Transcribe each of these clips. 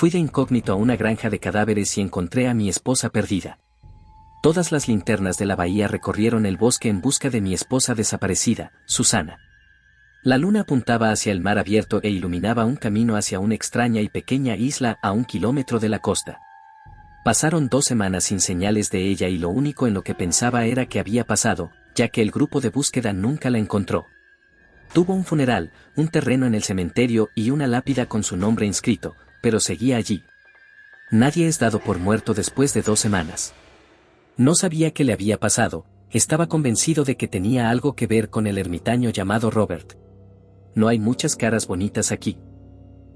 Fui de incógnito a una granja de cadáveres y encontré a mi esposa perdida. Todas las linternas de la bahía recorrieron el bosque en busca de mi esposa desaparecida, Susana. La luna apuntaba hacia el mar abierto e iluminaba un camino hacia una extraña y pequeña isla a 1 kilómetro de la costa. Pasaron 2 semanas sin señales de ella y lo único en lo que pensaba era qué había pasado, ya que el grupo de búsqueda nunca la encontró. Tuvo un funeral, un terreno en el cementerio y una lápida con su nombre inscrito, pero seguía allí. Nadie es dado por muerto después de 2 semanas. No sabía qué le había pasado, estaba convencido de que tenía algo que ver con el ermitaño llamado Robert. No hay muchas caras bonitas aquí.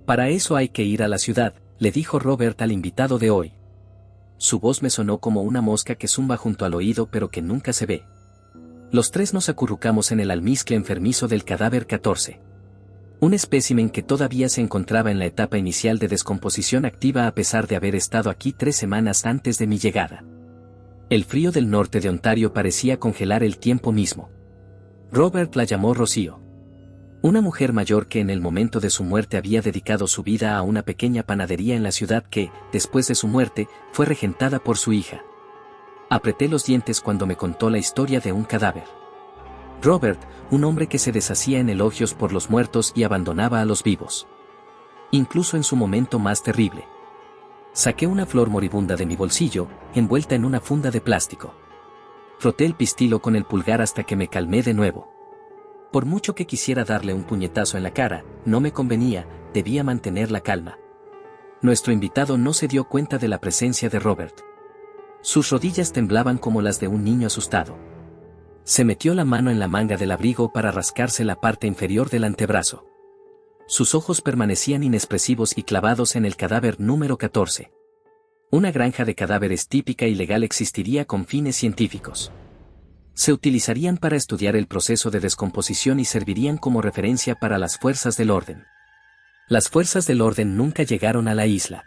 Para eso hay que ir a la ciudad, le dijo Robert al invitado de hoy. Su voz me sonó como una mosca que zumba junto al oído pero que nunca se ve. Los 3 nos acurrucamos en el almizcle enfermizo del cadáver 14. Un espécimen que todavía se encontraba en la etapa inicial de descomposición activa a pesar de haber estado aquí 3 semanas antes de mi llegada. El frío del norte de Ontario parecía congelar el tiempo mismo. Robert la llamó Rocío. Una mujer mayor que en el momento de su muerte había dedicado su vida a una pequeña panadería en la ciudad que, después de su muerte, fue regentada por su hija. Apreté los dientes cuando me contó la historia de un cadáver. Robert, un hombre que se deshacía en elogios por los muertos y abandonaba a los vivos. Incluso en su momento más terrible. Saqué una flor moribunda de mi bolsillo, envuelta en una funda de plástico. Froté el pistilo con el pulgar hasta que me calmé de nuevo. Por mucho que quisiera darle un puñetazo en la cara, no me convenía, debía mantener la calma. Nuestro invitado no se dio cuenta de la presencia de Robert. Sus rodillas temblaban como las de un niño asustado. Se metió la mano en la manga del abrigo para rascarse la parte inferior del antebrazo. Sus ojos permanecían inexpresivos y clavados en el cadáver número 14. Una granja de cadáveres típica y legal existiría con fines científicos. Se utilizarían para estudiar el proceso de descomposición y servirían como referencia para las fuerzas del orden. Las fuerzas del orden nunca llegaron a la isla.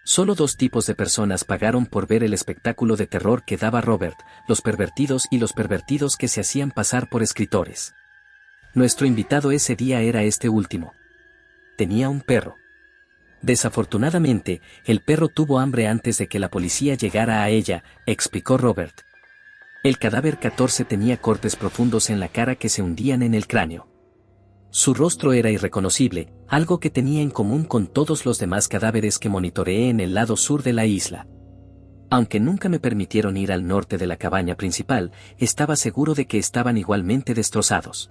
Solo 2 tipos de personas pagaron por ver el espectáculo de terror que daba Robert, los pervertidos y los pervertidos que se hacían pasar por escritores. Nuestro invitado ese día era este último. Tenía un perro. Desafortunadamente, el perro tuvo hambre antes de que la policía llegara a ella, explicó Robert. El cadáver 14 tenía cortes profundos en la cara que se hundían en el cráneo. Su rostro era irreconocible, algo que tenía en común con todos los demás cadáveres que monitoreé en el lado sur de la isla. Aunque nunca me permitieron ir al norte de la cabaña principal, estaba seguro de que estaban igualmente destrozados.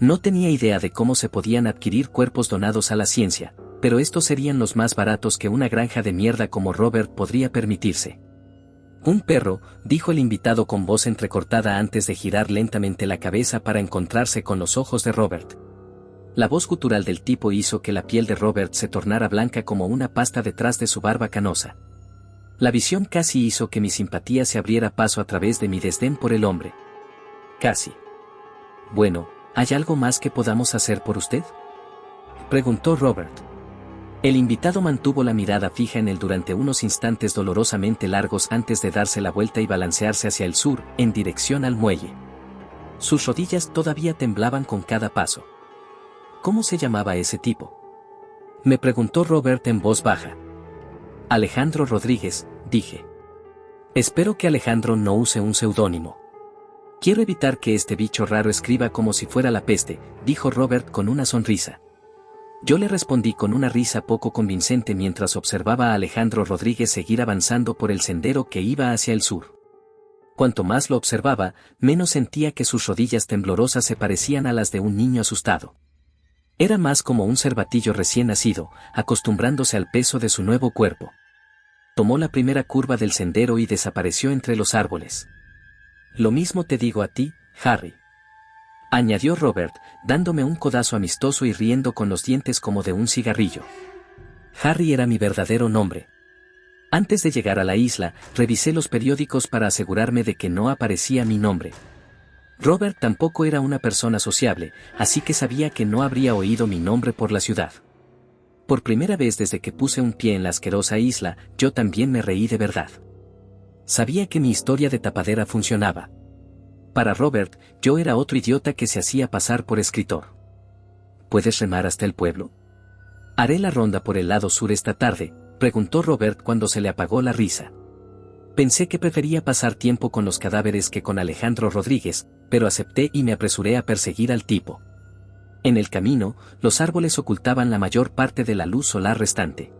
No tenía idea de cómo se podían adquirir cuerpos donados a la ciencia, pero estos serían los más baratos que una granja de mierda como Robert podría permitirse. Un perro, dijo el invitado con voz entrecortada antes de girar lentamente la cabeza para encontrarse con los ojos de Robert. La voz gutural del tipo hizo que la piel de Robert se tornara blanca como una pasta detrás de su barba canosa. La visión casi hizo que mi simpatía se abriera paso a través de mi desdén por el hombre. Casi. Bueno, ¿hay algo más que podamos hacer por usted?, preguntó Robert. El invitado mantuvo la mirada fija en él durante unos instantes dolorosamente largos antes de darse la vuelta y balancearse hacia el sur, en dirección al muelle. Sus rodillas todavía temblaban con cada paso. ¿Cómo se llamaba ese tipo?, me preguntó Robert en voz baja. Alejandro Rodríguez, dije. Espero que Alejandro no use un seudónimo. Quiero evitar que este bicho raro escriba como si fuera la peste, dijo Robert con una sonrisa. Yo le respondí con una risa poco convincente mientras observaba a Alejandro Rodríguez seguir avanzando por el sendero que iba hacia el sur. Cuanto más lo observaba, menos sentía que sus rodillas temblorosas se parecían a las de un niño asustado. Era más como un cervatillo recién nacido, acostumbrándose al peso de su nuevo cuerpo. Tomó la primera curva del sendero y desapareció entre los árboles. Lo mismo te digo a ti, Harry, añadió Robert, dándome un codazo amistoso y riendo con los dientes como de un cigarrillo. Harry era mi verdadero nombre. Antes de llegar a la isla, revisé los periódicos para asegurarme de que no aparecía mi nombre. Robert tampoco era una persona sociable, así que sabía que no habría oído mi nombre por la ciudad. Por primera vez desde que puse un pie en la asquerosa isla, yo también me reí de verdad. Sabía que mi historia de tapadera funcionaba. Para Robert, yo era otro idiota que se hacía pasar por escritor. ¿Puedes remar hasta el pueblo?, «¿Haré la ronda por el lado sur esta tarde?», preguntó Robert cuando se le apagó la risa. Pensé que prefería pasar tiempo con los cadáveres que con Alejandro Rodríguez, pero acepté y me apresuré a perseguir al tipo. En el camino, los árboles ocultaban la mayor parte de la luz solar restante.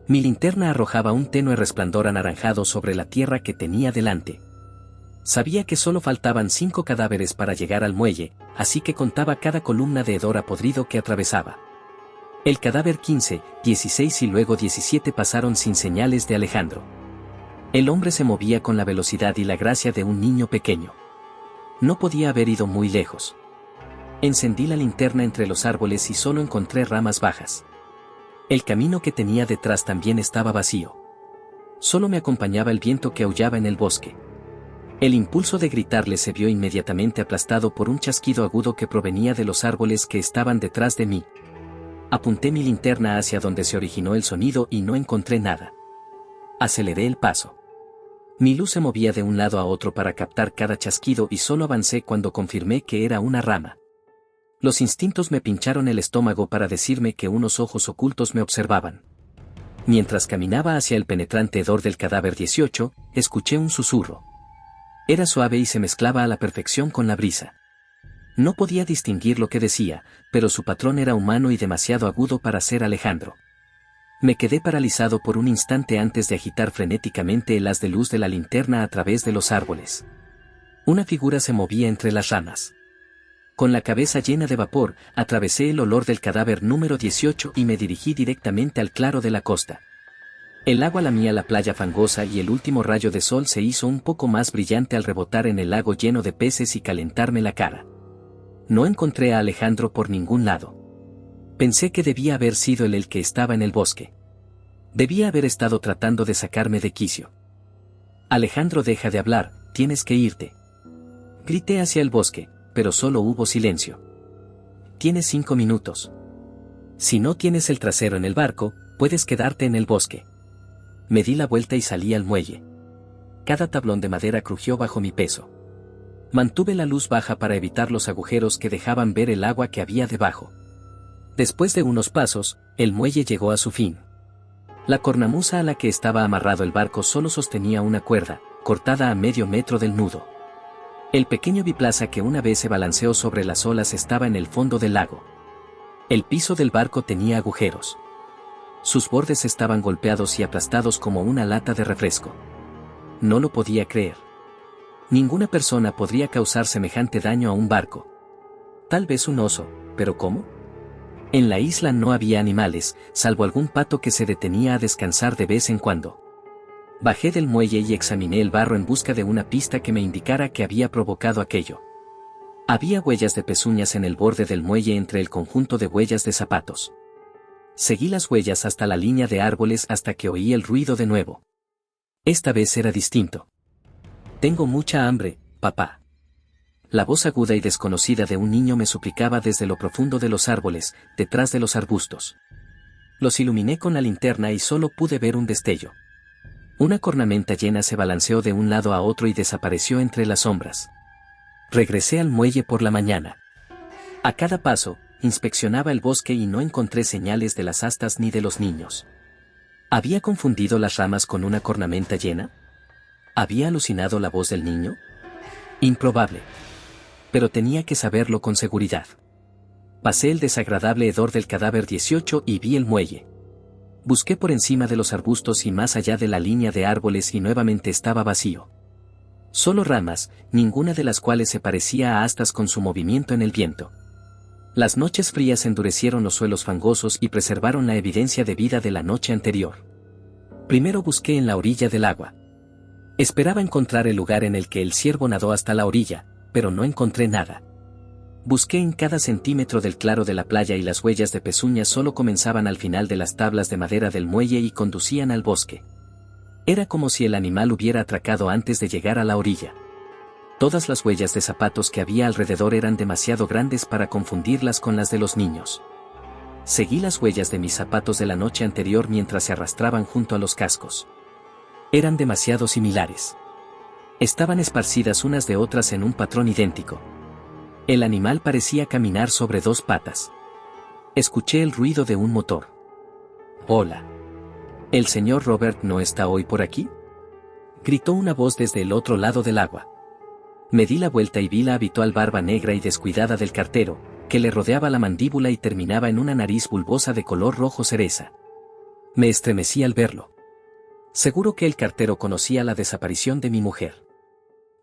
Mi linterna arrojaba un tenue resplandor anaranjado sobre la tierra que tenía delante. Sabía que solo faltaban 5 cadáveres para llegar al muelle, así que contaba cada columna de hedor podrido que atravesaba. El cadáver 15, 16 y luego 17 pasaron sin señales de Alejandro. El hombre se movía con la velocidad y la gracia de un niño pequeño. No podía haber ido muy lejos. Encendí la linterna entre los árboles y solo encontré ramas bajas. El camino que tenía detrás también estaba vacío. Solo me acompañaba el viento que aullaba en el bosque. El impulso de gritarle se vio inmediatamente aplastado por un chasquido agudo que provenía de los árboles que estaban detrás de mí. Apunté mi linterna hacia donde se originó el sonido y no encontré nada. Aceleré el paso. Mi luz se movía de un lado a otro para captar cada chasquido y solo avancé cuando confirmé que era una rama. Los instintos me pincharon el estómago para decirme que unos ojos ocultos me observaban. Mientras caminaba hacia el penetrante hedor del cadáver 18, escuché un susurro. Era suave y se mezclaba a la perfección con la brisa. No podía distinguir lo que decía, pero su patrón era humano y demasiado agudo para ser Alejandro. Me quedé paralizado por un instante antes de agitar frenéticamente el haz de luz de la linterna a través de los árboles. Una figura se movía entre las ramas. Con la cabeza llena de vapor, atravesé el olor del cadáver número 18 y me dirigí directamente al claro de la costa. El agua lamía la playa fangosa y el último rayo de sol se hizo un poco más brillante al rebotar en el lago lleno de peces y calentarme la cara. No encontré a Alejandro por ningún lado. Pensé que debía haber sido él el que estaba en el bosque. Debía haber estado tratando de sacarme de quicio. «Alejandro, deja de hablar, tienes que irte». Grité hacia el bosque, pero solo hubo silencio. «Tienes 5 minutos. Si no tienes el trasero en el barco, puedes quedarte en el bosque». Me di la vuelta y salí al muelle. Cada tablón de madera crujió bajo mi peso. Mantuve la luz baja para evitar los agujeros que dejaban ver el agua que había debajo. Después de unos pasos, el muelle llegó a su fin. La cornamusa a la que estaba amarrado el barco solo sostenía una cuerda, cortada a medio metro del nudo. El pequeño biplaza que una vez se balanceó sobre las olas estaba en el fondo del lago. El piso del barco tenía agujeros. Sus bordes estaban golpeados y aplastados como una lata de refresco. No lo podía creer. Ninguna persona podría causar semejante daño a un barco. Tal vez un oso, pero ¿cómo? En la isla no había animales, salvo algún pato que se detenía a descansar de vez en cuando. Bajé del muelle y examiné el barro en busca de una pista que me indicara que había provocado aquello. Había huellas de pezuñas en el borde del muelle entre el conjunto de huellas de zapatos. Seguí las huellas hasta la línea de árboles hasta que oí el ruido de nuevo. Esta vez era distinto. «Tengo mucha hambre, papá». La voz aguda y desconocida de un niño me suplicaba desde lo profundo de los árboles, detrás de los arbustos. Los iluminé con la linterna y solo pude ver un destello. Una cornamenta llena se balanceó de un lado a otro y desapareció entre las sombras. Regresé al muelle por la mañana. A cada paso, inspeccionaba el bosque y no encontré señales de las astas ni de los niños. ¿Había confundido las ramas con una cornamenta llena? ¿Había alucinado la voz del niño? Improbable. Pero tenía que saberlo con seguridad. Pasé el desagradable hedor del cadáver 18 y vi el muelle. Busqué por encima de los arbustos y más allá de la línea de árboles y nuevamente estaba vacío. Solo ramas, ninguna de las cuales se parecía a astas con su movimiento en el viento. Las noches frías endurecieron los suelos fangosos y preservaron la evidencia de vida de la noche anterior. Primero busqué en la orilla del agua. Esperaba encontrar el lugar en el que el ciervo nadó hasta la orilla, pero no encontré nada. Busqué en cada centímetro del claro de la playa y las huellas de pezuñas solo comenzaban al final de las tablas de madera del muelle y conducían al bosque. Era como si el animal hubiera atracado antes de llegar a la orilla. Todas las huellas de zapatos que había alrededor eran demasiado grandes para confundirlas con las de los niños. Seguí las huellas de mis zapatos de la noche anterior mientras se arrastraban junto a los cascos. Eran demasiado similares. Estaban esparcidas unas de otras en un patrón idéntico. El animal parecía caminar sobre 2 patas. Escuché el ruido de un motor. Hola. ¿El señor Robert no está hoy por aquí?, gritó una voz desde el otro lado del agua. Me di la vuelta y vi la habitual barba negra y descuidada del cartero, que le rodeaba la mandíbula y terminaba en una nariz bulbosa de color rojo cereza. Me estremecí al verlo. Seguro que el cartero conocía la desaparición de mi mujer.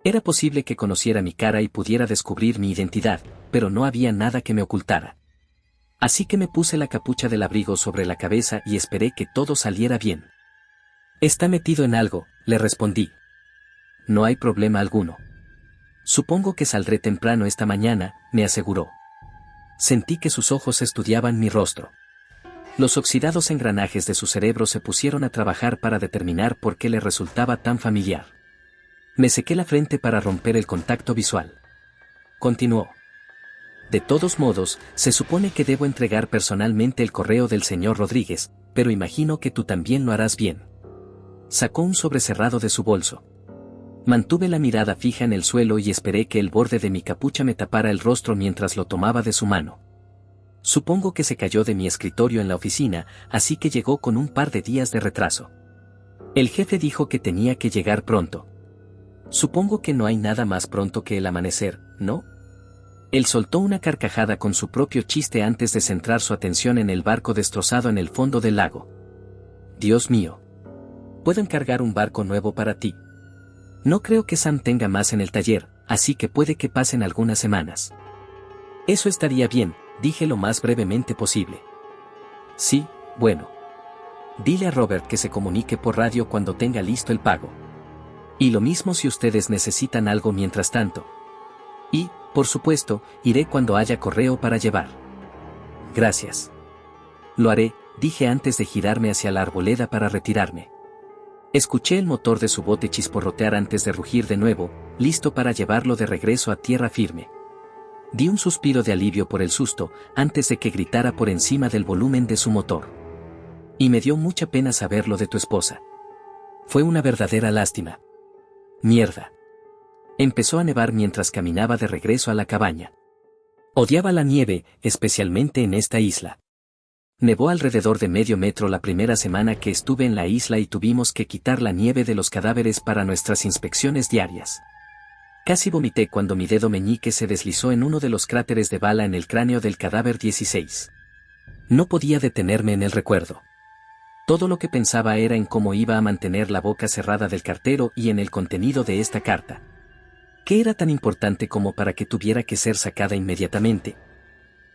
Era posible que conociera mi cara y pudiera descubrir mi identidad, pero no había nada que me ocultara. Así que me puse la capucha del abrigo sobre la cabeza y esperé que todo saliera bien. «Está metido en algo», le respondí. «No hay problema alguno. Supongo que saldré temprano esta mañana», me aseguró. Sentí que sus ojos estudiaban mi rostro. Los oxidados engranajes de su cerebro se pusieron a trabajar para determinar por qué le resultaba tan familiar. Me sequé la frente para romper el contacto visual. Continuó. «De todos modos, se supone que debo entregar personalmente el correo del señor Rodríguez, pero imagino que tú también lo harás bien». Sacó un sobre cerrado de su bolso. Mantuve la mirada fija en el suelo y esperé que el borde de mi capucha me tapara el rostro mientras lo tomaba de su mano. Supongo que se cayó de mi escritorio en la oficina, así que llegó con un par de días de retraso. El jefe dijo que tenía que llegar pronto. Supongo que no hay nada más pronto que el amanecer, ¿no? Él soltó una carcajada con su propio chiste antes de centrar su atención en el barco destrozado en el fondo del lago. Dios mío. Puedo encargar un barco nuevo para ti. No creo que Sam tenga más en el taller, así que puede que pasen algunas semanas. Eso estaría bien, dije lo más brevemente posible. Sí, bueno. Dile a Robert que se comunique por radio cuando tenga listo el pago. Y lo mismo si ustedes necesitan algo mientras tanto. Y, por supuesto, iré cuando haya correo para llevar. Gracias. Lo haré, dije antes de girarme hacia la arboleda para retirarme. Escuché el motor de su bote chisporrotear antes de rugir de nuevo, listo para llevarlo de regreso a tierra firme. Di un suspiro de alivio por el susto, antes de que gritara por encima del volumen de su motor. Y me dio mucha pena saber lo de tu esposa. Fue una verdadera lástima. Mierda. Empezó a nevar mientras caminaba de regreso a la cabaña. Odiaba la nieve, especialmente en esta isla. Nevó alrededor de medio metro la primera semana que estuve en la isla y tuvimos que quitar la nieve de los cadáveres para nuestras inspecciones diarias. Casi vomité cuando mi dedo meñique se deslizó en uno de los cráteres de bala en el cráneo del cadáver 16. No podía detenerme en el recuerdo. Todo lo que pensaba era en cómo iba a mantener la boca cerrada del cartero y en el contenido de esta carta. ¿Qué era tan importante como para que tuviera que ser sacada inmediatamente?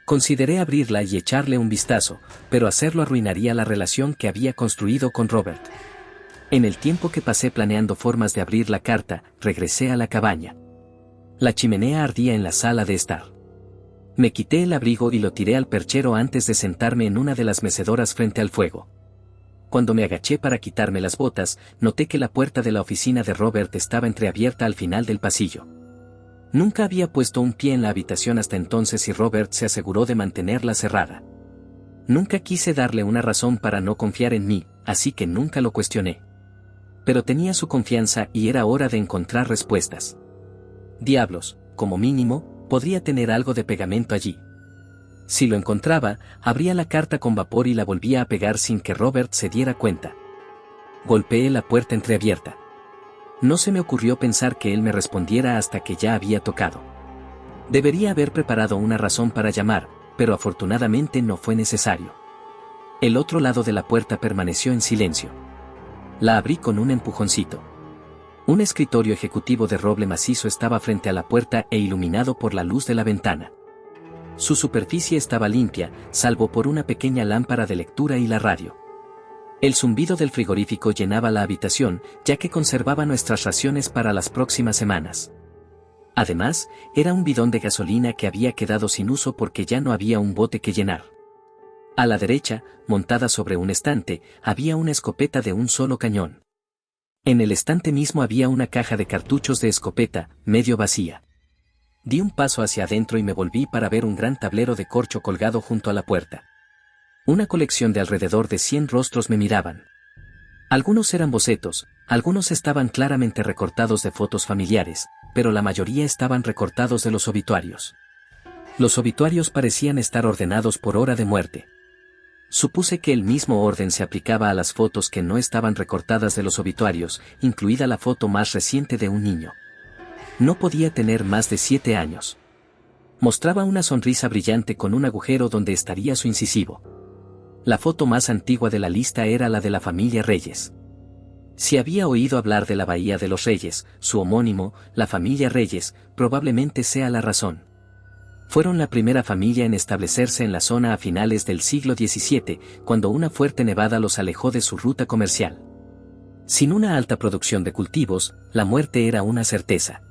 Consideré abrirla y echarle un vistazo, pero hacerlo arruinaría la relación que había construido con Robert. En el tiempo que pasé planeando formas de abrir la carta, regresé a la cabaña. La chimenea ardía en la sala de estar. Me quité el abrigo y lo tiré al perchero antes de sentarme en una de las mecedoras frente al fuego. Cuando me agaché para quitarme las botas, noté que la puerta de la oficina de Robert estaba entreabierta al final del pasillo. Nunca había puesto un pie en la habitación hasta entonces y Robert se aseguró de mantenerla cerrada. Nunca quise darle una razón para no confiar en mí, así que nunca lo cuestioné. Pero tenía su confianza y era hora de encontrar respuestas. Diablos, como mínimo, podría tener algo de pegamento allí. Si lo encontraba, abría la carta con vapor y la volvía a pegar sin que Robert se diera cuenta. Golpeé la puerta entreabierta. No se me ocurrió pensar que él me respondiera hasta que ya había tocado. Debería haber preparado una razón para llamar, pero afortunadamente no fue necesario. El otro lado de la puerta permaneció en silencio. La abrí con un empujoncito. Un escritorio ejecutivo de roble macizo estaba frente a la puerta e iluminado por la luz de la ventana. Su superficie estaba limpia, salvo por una pequeña lámpara de lectura y la radio. El zumbido del frigorífico llenaba la habitación, ya que conservaba nuestras raciones para las próximas semanas. Además, era un bidón de gasolina que había quedado sin uso porque ya no había un bote que llenar. A la derecha, montada sobre un estante, había una escopeta de un solo cañón. En el estante mismo había una caja de cartuchos de escopeta, medio vacía. Di un paso hacia adentro y me volví para ver un gran tablero de corcho colgado junto a la puerta. Una colección de alrededor de 100 rostros me miraban. Algunos eran bocetos, algunos estaban claramente recortados de fotos familiares, pero la mayoría estaban recortados de los obituarios. Los obituarios parecían estar ordenados por hora de muerte. Supuse que el mismo orden se aplicaba a las fotos que no estaban recortadas de los obituarios, incluida la foto más reciente de un niño. No podía tener más de 7 años. Mostraba una sonrisa brillante con un agujero donde estaría su incisivo. La foto más antigua de la lista era la de la familia Reyes. Si había oído hablar de la Bahía de los Reyes, su homónimo, la familia Reyes, probablemente sea la razón. Fueron la primera familia en establecerse en la zona a finales del siglo XVII, cuando una fuerte nevada los alejó de su ruta comercial. Sin una alta producción de cultivos, la muerte era una certeza.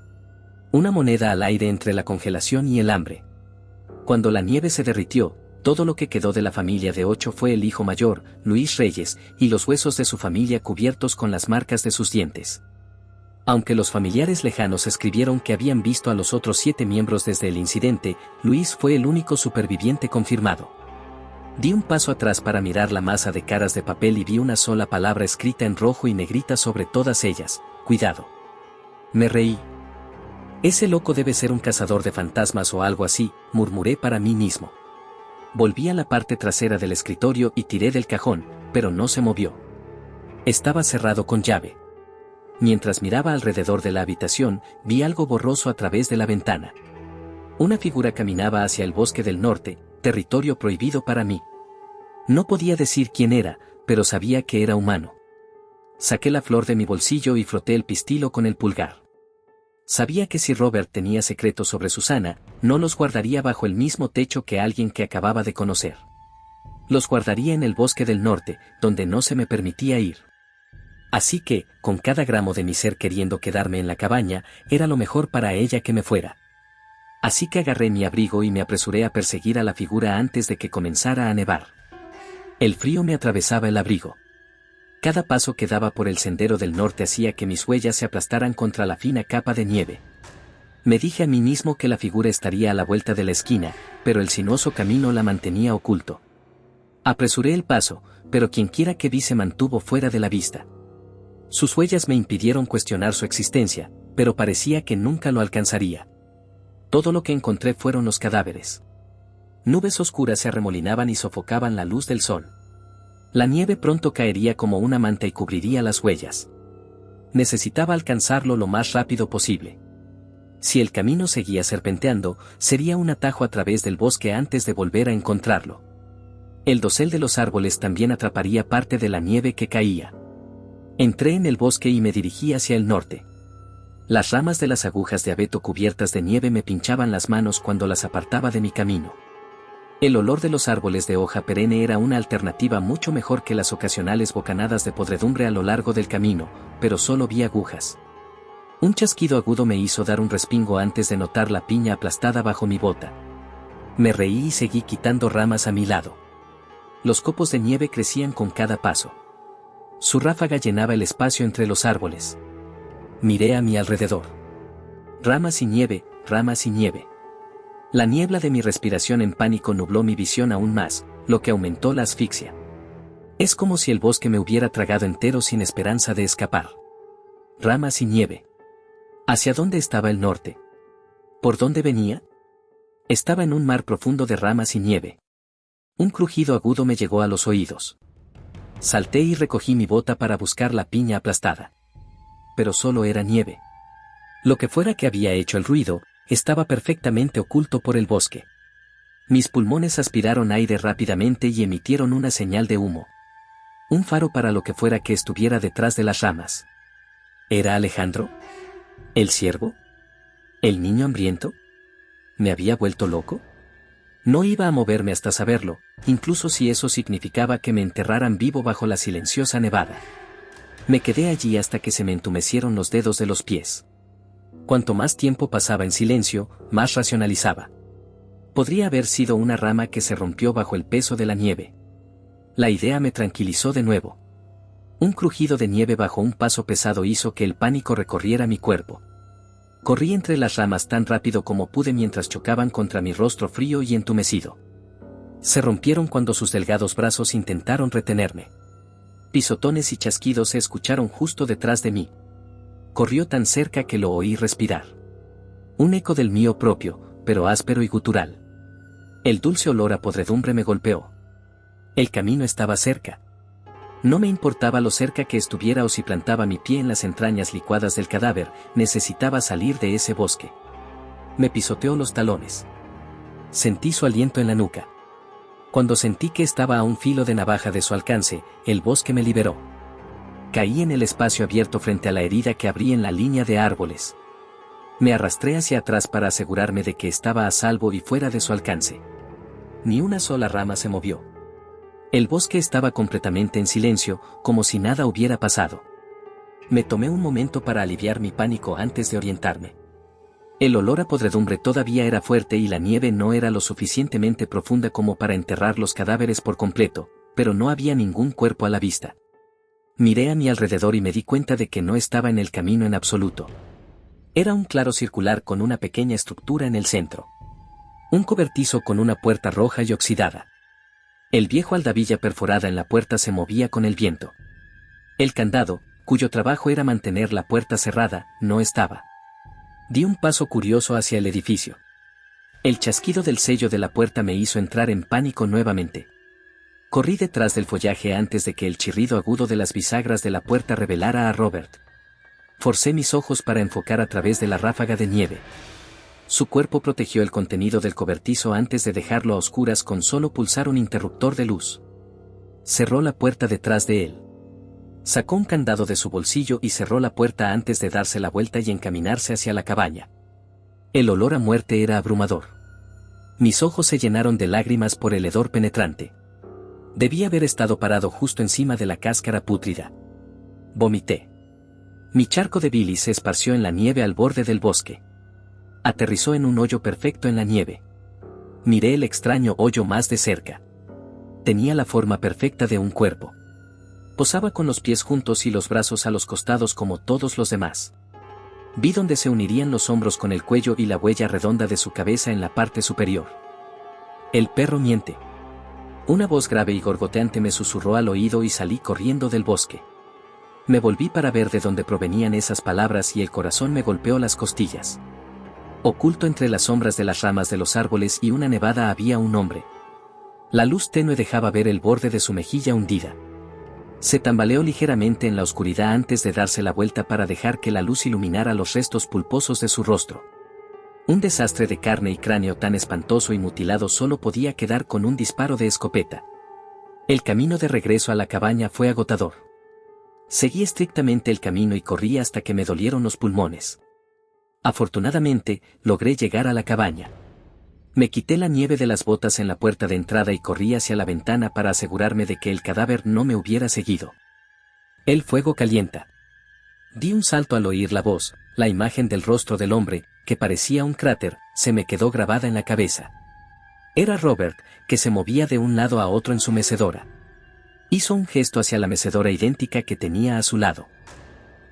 Una moneda al aire entre la congelación y el hambre. Cuando la nieve se derritió, todo lo que quedó de la familia de 8 fue el hijo mayor, Luis Reyes, y los huesos de su familia cubiertos con las marcas de sus dientes. Aunque los familiares lejanos escribieron que habían visto a los otros 7 miembros desde el incidente, Luis fue el único superviviente confirmado. Di un paso atrás para mirar la masa de caras de papel y vi una sola palabra escrita en rojo y negrita sobre todas ellas: cuidado. Me reí. Ese loco debe ser un cazador de fantasmas o algo así, murmuré para mí mismo. Volví a la parte trasera del escritorio y tiré del cajón, pero no se movió. Estaba cerrado con llave. Mientras miraba alrededor de la habitación, vi algo borroso a través de la ventana. Una figura caminaba hacia el bosque del norte, territorio prohibido para mí. No podía decir quién era, pero sabía que era humano. Saqué la flor de mi bolsillo y froté el pistilo con el pulgar. Sabía que si Robert tenía secretos sobre Susana, no los guardaría bajo el mismo techo que alguien que acababa de conocer. Los guardaría en el bosque del norte, donde no se me permitía ir. Así que, con cada gramo de mi ser queriendo quedarme en la cabaña, era lo mejor para ella que me fuera. Así que agarré mi abrigo y me apresuré a perseguir a la figura antes de que comenzara a nevar. El frío me atravesaba el abrigo. Cada paso que daba por el sendero del norte hacía que mis huellas se aplastaran contra la fina capa de nieve. Me dije a mí mismo que la figura estaría a la vuelta de la esquina, pero el sinuoso camino la mantenía oculto. Apresuré el paso, pero quienquiera que vi se mantuvo fuera de la vista. Sus huellas me impidieron cuestionar su existencia, pero parecía que nunca lo alcanzaría. Todo lo que encontré fueron los cadáveres. Nubes oscuras se arremolinaban y sofocaban la luz del sol. La nieve pronto caería como una manta y cubriría las huellas. Necesitaba alcanzarlo lo más rápido posible. Si el camino seguía serpenteando, sería un atajo a través del bosque antes de volver a encontrarlo. El dosel de los árboles también atraparía parte de la nieve que caía. Entré en el bosque y me dirigí hacia el norte. Las ramas de las agujas de abeto cubiertas de nieve me pinchaban las manos cuando las apartaba de mi camino. El olor de los árboles de hoja perenne era una alternativa mucho mejor que las ocasionales bocanadas de podredumbre a lo largo del camino, pero solo vi agujas. Un chasquido agudo me hizo dar un respingo antes de notar la piña aplastada bajo mi bota. Me reí y seguí quitando ramas a mi lado. Los copos de nieve crecían con cada paso. Su ráfaga llenaba el espacio entre los árboles. Miré a mi alrededor. Ramas y nieve, ramas y nieve. La niebla de mi respiración en pánico nubló mi visión aún más, lo que aumentó la asfixia. Es como si el bosque me hubiera tragado entero sin esperanza de escapar. Ramas y nieve. ¿Hacia dónde estaba el norte? ¿Por dónde venía? Estaba en un mar profundo de ramas y nieve. Un crujido agudo me llegó a los oídos. Salté y recogí mi bota para buscar la piña aplastada. Pero solo era nieve. Lo que fuera que había hecho el ruido, estaba perfectamente oculto por el bosque. Mis pulmones aspiraron aire rápidamente y emitieron una señal de humo. Un faro para lo que fuera que estuviera detrás de las ramas. ¿Era Alejandro? ¿El ciervo? ¿El niño hambriento? ¿Me había vuelto loco? No iba a moverme hasta saberlo, incluso si eso significaba que me enterraran vivo bajo la silenciosa nevada. Me quedé allí hasta que se me entumecieron los dedos de los pies. Cuanto más tiempo pasaba en silencio, más racionalizaba. Podría haber sido una rama que se rompió bajo el peso de la nieve. La idea me tranquilizó de nuevo. Un crujido de nieve bajo un paso pesado hizo que el pánico recorriera mi cuerpo. Corrí entre las ramas tan rápido como pude mientras chocaban contra mi rostro frío y entumecido. Se rompieron cuando sus delgados brazos intentaron retenerme. Pisotones y chasquidos se escucharon justo detrás de mí. Corrió tan cerca que lo oí respirar. Un eco del mío propio, pero áspero y gutural. El dulce olor a podredumbre me golpeó. El camino estaba cerca. No me importaba lo cerca que estuviera o si plantaba mi pie en las entrañas licuadas del cadáver, necesitaba salir de ese bosque. Me pisoteó los talones. Sentí su aliento en la nuca. Cuando sentí que estaba a un filo de navaja de su alcance, el bosque me liberó. Caí en el espacio abierto frente a la herida que abrí en la línea de árboles. Me arrastré hacia atrás para asegurarme de que estaba a salvo y fuera de su alcance. Ni una sola rama se movió. El bosque estaba completamente en silencio, como si nada hubiera pasado. Me tomé un momento para aliviar mi pánico antes de orientarme. El olor a podredumbre todavía era fuerte y la nieve no era lo suficientemente profunda como para enterrar los cadáveres por completo, pero no había ningún cuerpo a la vista. Miré a mi alrededor y me di cuenta de que no estaba en el camino en absoluto. Era un claro circular con una pequeña estructura en el centro. Un cobertizo con una puerta roja y oxidada. El viejo aldabilla perforada en la puerta se movía con el viento. El candado, cuyo trabajo era mantener la puerta cerrada, no estaba. Di un paso curioso hacia el edificio. El chasquido del sello de la puerta me hizo entrar en pánico nuevamente. Corrí detrás del follaje antes de que el chirrido agudo de las bisagras de la puerta revelara a Robert. Forcé mis ojos para enfocar a través de la ráfaga de nieve. Su cuerpo protegió el contenido del cobertizo antes de dejarlo a oscuras con solo pulsar un interruptor de luz. Cerró la puerta detrás de él. Sacó un candado de su bolsillo y cerró la puerta antes de darse la vuelta y encaminarse hacia la cabaña. El olor a muerte era abrumador. Mis ojos se llenaron de lágrimas por el hedor penetrante. Debí haber estado parado justo encima de la cáscara pútrida. Vomité. Mi charco de bilis se esparció en la nieve al borde del bosque. Aterrizó en un hoyo perfecto en la nieve. Miré el extraño hoyo más de cerca. Tenía la forma perfecta de un cuerpo. Posaba con los pies juntos y los brazos a los costados como todos los demás. Vi donde se unirían los hombros con el cuello y la huella redonda de su cabeza en la parte superior. El perro miente. Una voz grave y gorgoteante me susurró al oído y salí corriendo del bosque. Me volví para ver de dónde provenían esas palabras y el corazón me golpeó las costillas. Oculto entre las sombras de las ramas de los árboles y una nevada había un hombre. La luz tenue dejaba ver el borde de su mejilla hundida. Se tambaleó ligeramente en la oscuridad antes de darse la vuelta para dejar que la luz iluminara los restos pulposos de su rostro. Un desastre de carne y cráneo tan espantoso y mutilado solo podía quedar con un disparo de escopeta. El camino de regreso a la cabaña fue agotador. Seguí estrictamente el camino y corrí hasta que me dolieron los pulmones. Afortunadamente, logré llegar a la cabaña. Me quité la nieve de las botas en la puerta de entrada y corrí hacia la ventana para asegurarme de que el cadáver no me hubiera seguido. El fuego calienta. Di un salto al oír la voz, la imagen del rostro del hombre, que parecía un cráter, se me quedó grabada en la cabeza. Era Robert, que se movía de un lado a otro en su mecedora. Hizo un gesto hacia la mecedora idéntica que tenía a su lado.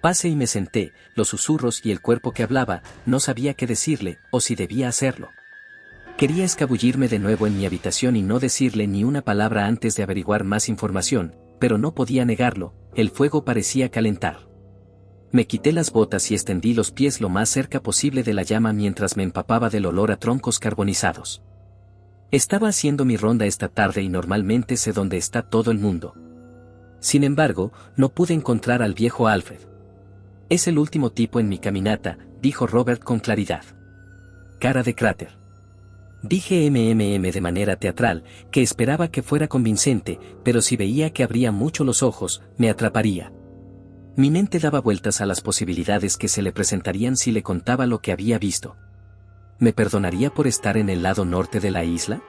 Pasé y me senté, los susurros y el cuerpo que hablaba, no sabía qué decirle, o si debía hacerlo. Quería escabullirme de nuevo en mi habitación y no decirle ni una palabra antes de averiguar más información, pero no podía negarlo, el fuego parecía calentar. Me quité las botas y extendí los pies lo más cerca posible de la llama mientras me empapaba del olor a troncos carbonizados. Estaba haciendo mi ronda esta tarde y normalmente sé dónde está todo el mundo. Sin embargo, no pude encontrar al viejo Alfred. Es el último tipo en mi caminata, dijo Robert con claridad. Cara de cráter. Dije de manera teatral, que esperaba que fuera convincente, pero si veía que abría mucho los ojos, me atraparía. Mi mente daba vueltas a las posibilidades que se le presentarían si le contaba lo que había visto. ¿Me perdonaría por estar en el lado norte de la isla?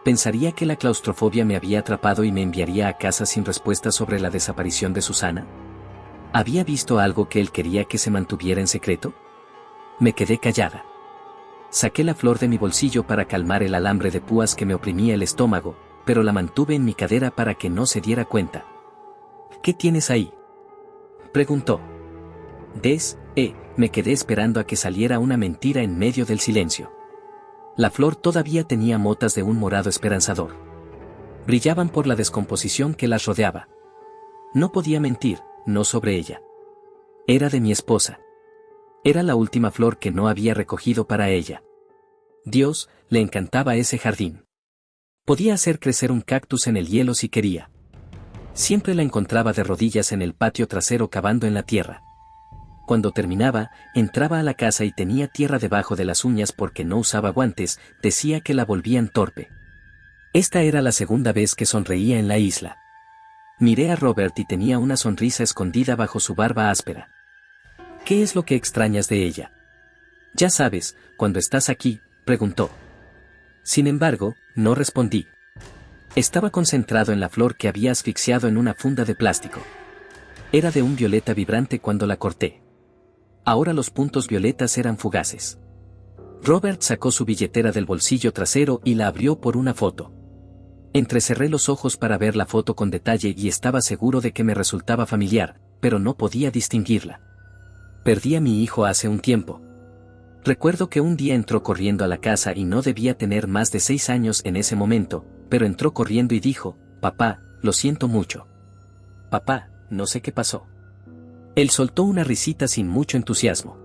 ¿Pensaría que la claustrofobia me había atrapado y me enviaría a casa sin respuesta sobre la desaparición de Susana? ¿Había visto algo que él quería que se mantuviera en secreto? Me quedé callada. Saqué la flor de mi bolsillo para calmar el alambre de púas que me oprimía el estómago, pero la mantuve en mi cadera para que no se diera cuenta. ¿Qué tienes ahí?, preguntó. Me quedé esperando a que saliera una mentira en medio del silencio. La flor todavía tenía motas de un morado esperanzador. Brillaban por la descomposición que las rodeaba. No podía mentir, no sobre ella. Era de mi esposa. Era la última flor que no había recogido para ella. Dios, le encantaba ese jardín. Podía hacer crecer un cactus en el hielo si quería. Siempre la encontraba de rodillas en el patio trasero cavando en la tierra. Cuando terminaba, entraba a la casa y tenía tierra debajo de las uñas porque no usaba guantes, decía que la volvían torpe. Esta era la segunda vez que sonreía en la isla. Miré a Robert y tenía una sonrisa escondida bajo su barba áspera. ¿Qué es lo que extrañas de ella? Ya sabes, cuando estás aquí, preguntó. Sin embargo, no respondí. Estaba concentrado en la flor que había asfixiado en una funda de plástico. Era de un violeta vibrante cuando la corté. Ahora los puntos violetas eran fugaces. Robert sacó su billetera del bolsillo trasero y la abrió por una foto. Entrecerré los ojos para ver la foto con detalle y estaba seguro de que me resultaba familiar, pero no podía distinguirla. Perdí a mi hijo hace un tiempo. Recuerdo que un día entró corriendo a la casa y no debía tener más de 6 años en ese momento, pero entró corriendo y dijo, «Papá, lo siento mucho». «Papá, no sé qué pasó». Él soltó una risita sin mucho entusiasmo.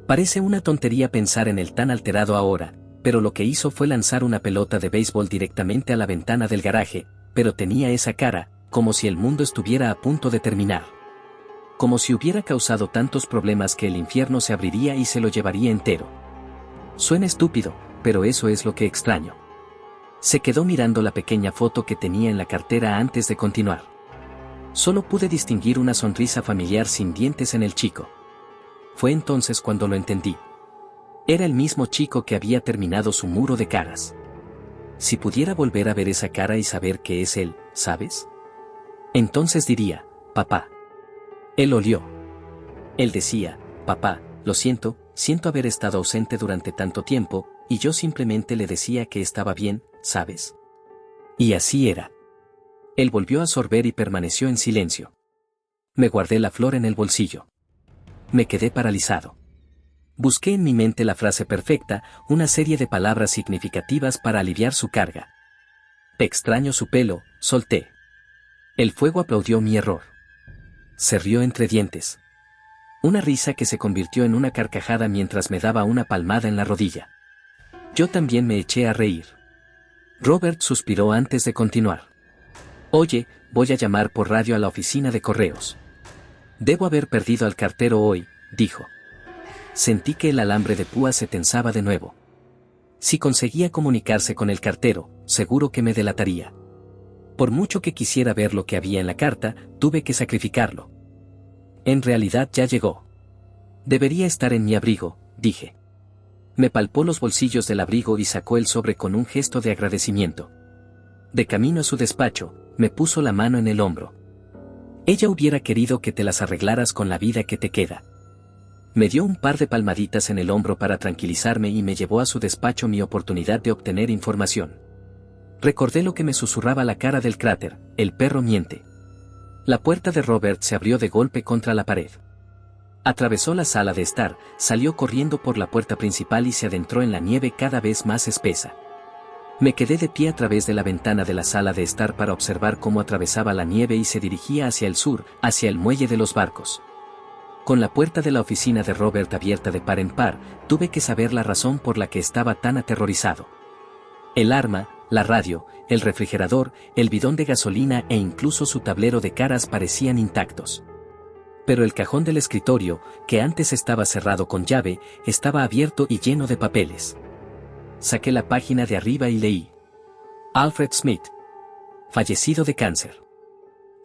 Parece una tontería pensar en él tan alterado ahora, pero lo que hizo fue lanzar una pelota de béisbol directamente a la ventana del garaje, pero tenía esa cara, como si el mundo estuviera a punto de terminar. Como si hubiera causado tantos problemas que el infierno se abriría y se lo llevaría entero. Suena estúpido, pero eso es lo que extraño. Se quedó mirando la pequeña foto que tenía en la cartera antes de continuar. Solo pude distinguir una sonrisa familiar sin dientes en el chico. Fue entonces cuando lo entendí. Era el mismo chico que había terminado su muro de caras. Si pudiera volver a ver esa cara y saber que es él, ¿sabes? Entonces diría, «Papá». Él olió. Él decía, «Papá, lo siento, siento haber estado ausente durante tanto tiempo», y yo simplemente le decía que estaba bien, ¿sabes? Y así era. Él volvió a sorber y permaneció en silencio. Me guardé la flor en el bolsillo. Me quedé paralizado. Busqué en mi mente la frase perfecta, una serie de palabras significativas para aliviar su carga. «Extraño su pelo», solté. El fuego aplaudió mi error. Se rió entre dientes. Una risa que se convirtió en una carcajada mientras me daba una palmada en la rodilla. Yo también me eché a reír. Robert suspiró antes de continuar. «Oye, voy a llamar por radio a la oficina de correos. Debo haber perdido al cartero hoy», dijo. Sentí que el alambre de púa se tensaba de nuevo. Si conseguía comunicarse con el cartero, seguro que me delataría. Por mucho que quisiera ver lo que había en la carta, tuve que sacrificarlo. En realidad ya llegó. Debería estar en mi abrigo, dije. Me palpó los bolsillos del abrigo y sacó el sobre con un gesto de agradecimiento. De camino a su despacho, me puso la mano en el hombro. «Ella hubiera querido que te las arreglaras con la vida que te queda». Me dio un par de palmaditas en el hombro para tranquilizarme y me llevó a su despacho mi oportunidad de obtener información. Recordé lo que me susurraba la cara del cráter, «El perro miente». La puerta de Robert se abrió de golpe contra la pared. Atravesó la sala de estar, salió corriendo por la puerta principal y se adentró en la nieve cada vez más espesa. Me quedé de pie a través de la ventana de la sala de estar para observar cómo atravesaba la nieve y se dirigía hacia el sur, hacia el muelle de los barcos. Con la puerta de la oficina de Robert abierta de par en par, tuve que saber la razón por la que estaba tan aterrorizado. El arma, la radio, el refrigerador, el bidón de gasolina e incluso su tablero de caras parecían intactos. Pero el cajón del escritorio, que antes estaba cerrado con llave, estaba abierto y lleno de papeles. Saqué la página de arriba y leí. Alfred Smith. Fallecido de cáncer.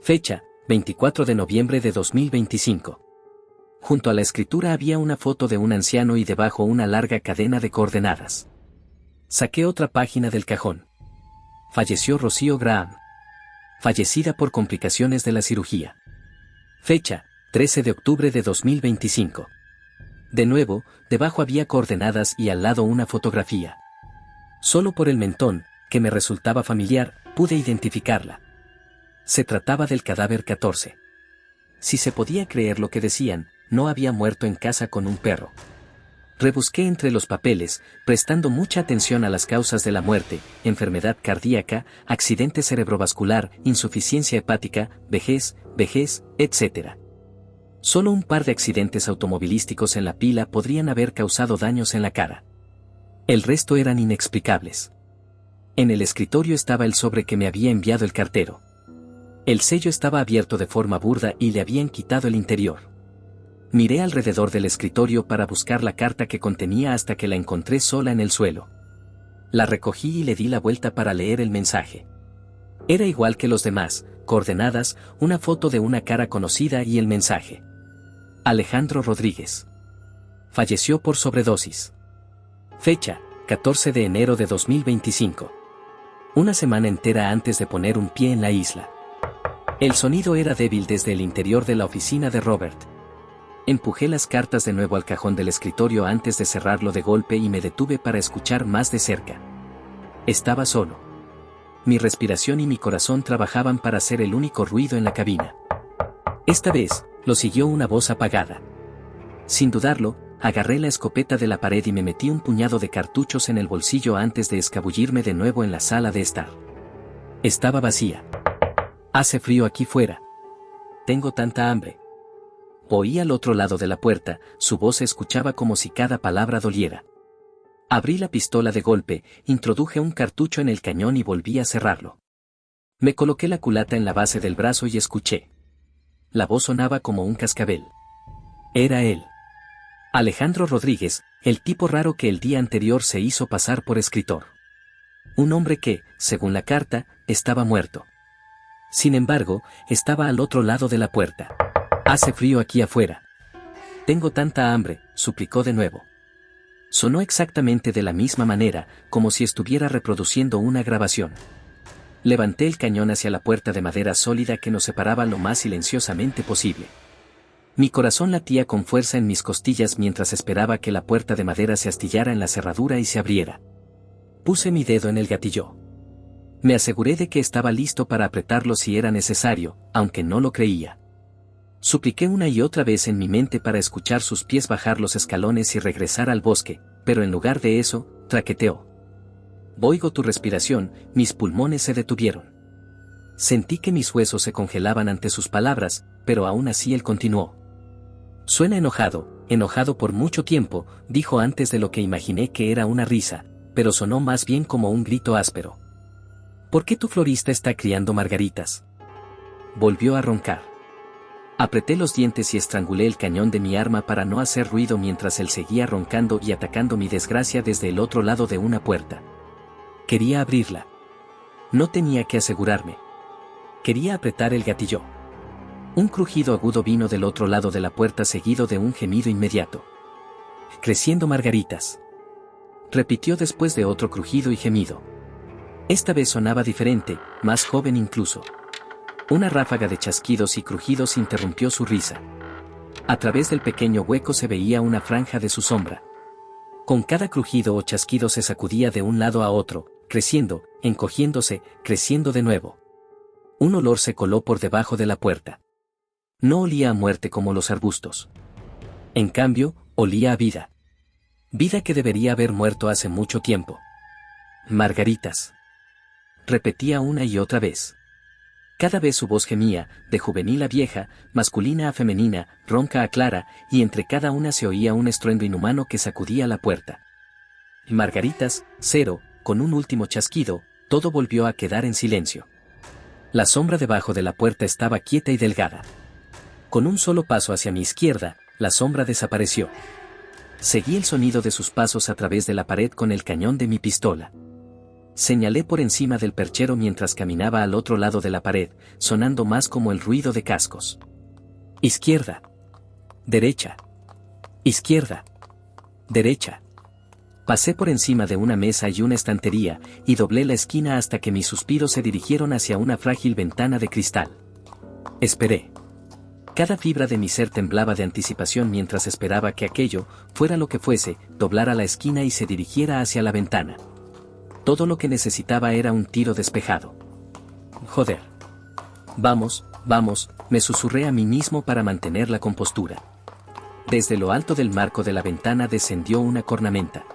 Fecha, 24 de noviembre de 2025. Junto a la escritura había una foto de un anciano y debajo una larga cadena de coordenadas. Saqué otra página del cajón. Falleció Rocío Graham. Fallecida por complicaciones de la cirugía. Fecha, 13 de octubre de 2025. De nuevo, debajo había coordenadas y al lado una fotografía. Solo por el mentón, que me resultaba familiar, pude identificarla. Se trataba del cadáver 14. Si se podía creer lo que decían, no había muerto en casa con un perro. Rebusqué entre los papeles, prestando mucha atención a las causas de la muerte: enfermedad cardíaca, accidente cerebrovascular, insuficiencia hepática, vejez, etc. Solo un par de accidentes automovilísticos en la pila podrían haber causado daños en la cara. El resto eran inexplicables. En el escritorio estaba el sobre que me había enviado el cartero. El sello estaba abierto de forma burda y le habían quitado el interior. Miré alrededor del escritorio para buscar la carta que contenía hasta que la encontré sola en el suelo. La recogí y le di la vuelta para leer el mensaje. Era igual que los demás, coordenadas, una foto de una cara conocida y el mensaje. Alejandro Rodríguez. Falleció por sobredosis. Fecha, 14 de enero de 2025. Una semana entera antes de poner un pie en la isla. El sonido era débil desde el interior de la oficina de Robert. Empujé las cartas de nuevo al cajón del escritorio antes de cerrarlo de golpe y me detuve para escuchar más de cerca. Estaba solo. Mi respiración y mi corazón trabajaban para hacer el único ruido en la cabina. Esta vez, lo siguió una voz apagada. Sin dudarlo, agarré la escopeta de la pared y me metí un puñado de cartuchos en el bolsillo antes de escabullirme de nuevo en la sala de estar. Estaba vacía. Hace frío aquí fuera. Tengo tanta hambre. Oí al otro lado de la puerta, su voz se escuchaba como si cada palabra doliera. Abrí la pistola de golpe, introduje un cartucho en el cañón y volví a cerrarlo. Me coloqué la culata en la base del brazo y escuché. La voz sonaba como un cascabel. Era él. Alejandro Rodríguez, el tipo raro que el día anterior se hizo pasar por escritor. Un hombre que, según la carta, estaba muerto. Sin embargo, estaba al otro lado de la puerta. Hace frío aquí afuera. Tengo tanta hambre, suplicó de nuevo. Sonó exactamente de la misma manera, como si estuviera reproduciendo una grabación. Levanté el cañón hacia la puerta de madera sólida que nos separaba lo más silenciosamente posible. Mi corazón latía con fuerza en mis costillas mientras esperaba que la puerta de madera se astillara en la cerradura y se abriera. Puse mi dedo en el gatillo. Me aseguré de que estaba listo para apretarlo si era necesario, aunque no lo creía. Supliqué una y otra vez en mi mente para escuchar sus pies bajar los escalones y regresar al bosque, pero en lugar de eso, traqueteó. Oigo tu respiración, mis pulmones se detuvieron. Sentí que mis huesos se congelaban ante sus palabras, pero aún así él continuó. Suena enojado por mucho tiempo, dijo antes de lo que imaginé que era una risa, pero sonó más bien como un grito áspero. ¿Por qué tu florista está criando margaritas? Volvió a roncar. Apreté los dientes y estrangulé el cañón de mi arma para no hacer ruido mientras él seguía roncando y atacando mi desgracia desde el otro lado de una puerta. Quería abrirla. No tenía que asegurarme. Quería apretar el gatillo. Un crujido agudo vino del otro lado de la puerta seguido de un gemido inmediato. Creciendo margaritas. Repitió después de otro crujido y gemido. Esta vez sonaba diferente, más joven incluso. Una ráfaga de chasquidos y crujidos interrumpió su risa. A través del pequeño hueco se veía una franja de su sombra. Con cada crujido o chasquido se sacudía de un lado a otro, creciendo, encogiéndose, creciendo de nuevo. Un olor se coló por debajo de la puerta. No olía a muerte como los arbustos. En cambio, olía a vida. Vida que debería haber muerto hace mucho tiempo. Margaritas. Repetía una y otra vez. Cada vez su voz gemía, de juvenil a vieja, masculina a femenina, ronca a clara, y entre cada una se oía un estruendo inhumano que sacudía la puerta. Margaritas, cero, con un último chasquido, todo volvió a quedar en silencio. La sombra debajo de la puerta estaba quieta y delgada. Con un solo paso hacia mi izquierda, la sombra desapareció. Seguí el sonido de sus pasos a través de la pared con el cañón de mi pistola. Señalé por encima del perchero mientras caminaba al otro lado de la pared, sonando más como el ruido de cascos. Izquierda. Derecha. Izquierda. Derecha. Pasé por encima de una mesa y una estantería, y doblé la esquina hasta que mis suspiros se dirigieron hacia una frágil ventana de cristal. Esperé. Cada fibra de mi ser temblaba de anticipación mientras esperaba que aquello, fuera lo que fuese, doblara la esquina y se dirigiera hacia la ventana. Todo lo que necesitaba era un tiro despejado. Joder. Vamos, me susurré a mí mismo para mantener la compostura. Desde lo alto del marco de la ventana descendió una cornamenta.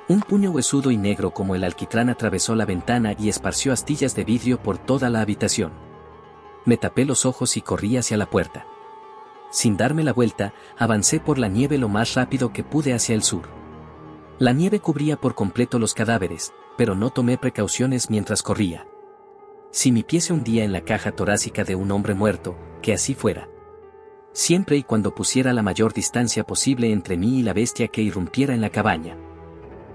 Un puño huesudo y negro como el alquitrán atravesó la ventana y esparció astillas de vidrio por toda la habitación. Me tapé los ojos y corrí hacia la puerta. Sin darme la vuelta, avancé por la nieve lo más rápido que pude hacia el sur. La nieve cubría por completo los cadáveres, pero no tomé precauciones mientras corría. Si mi pie se hundía en la caja torácica de un hombre muerto, que así fuera. Siempre y cuando pusiera la mayor distancia posible entre mí y la bestia que irrumpiera en la cabaña.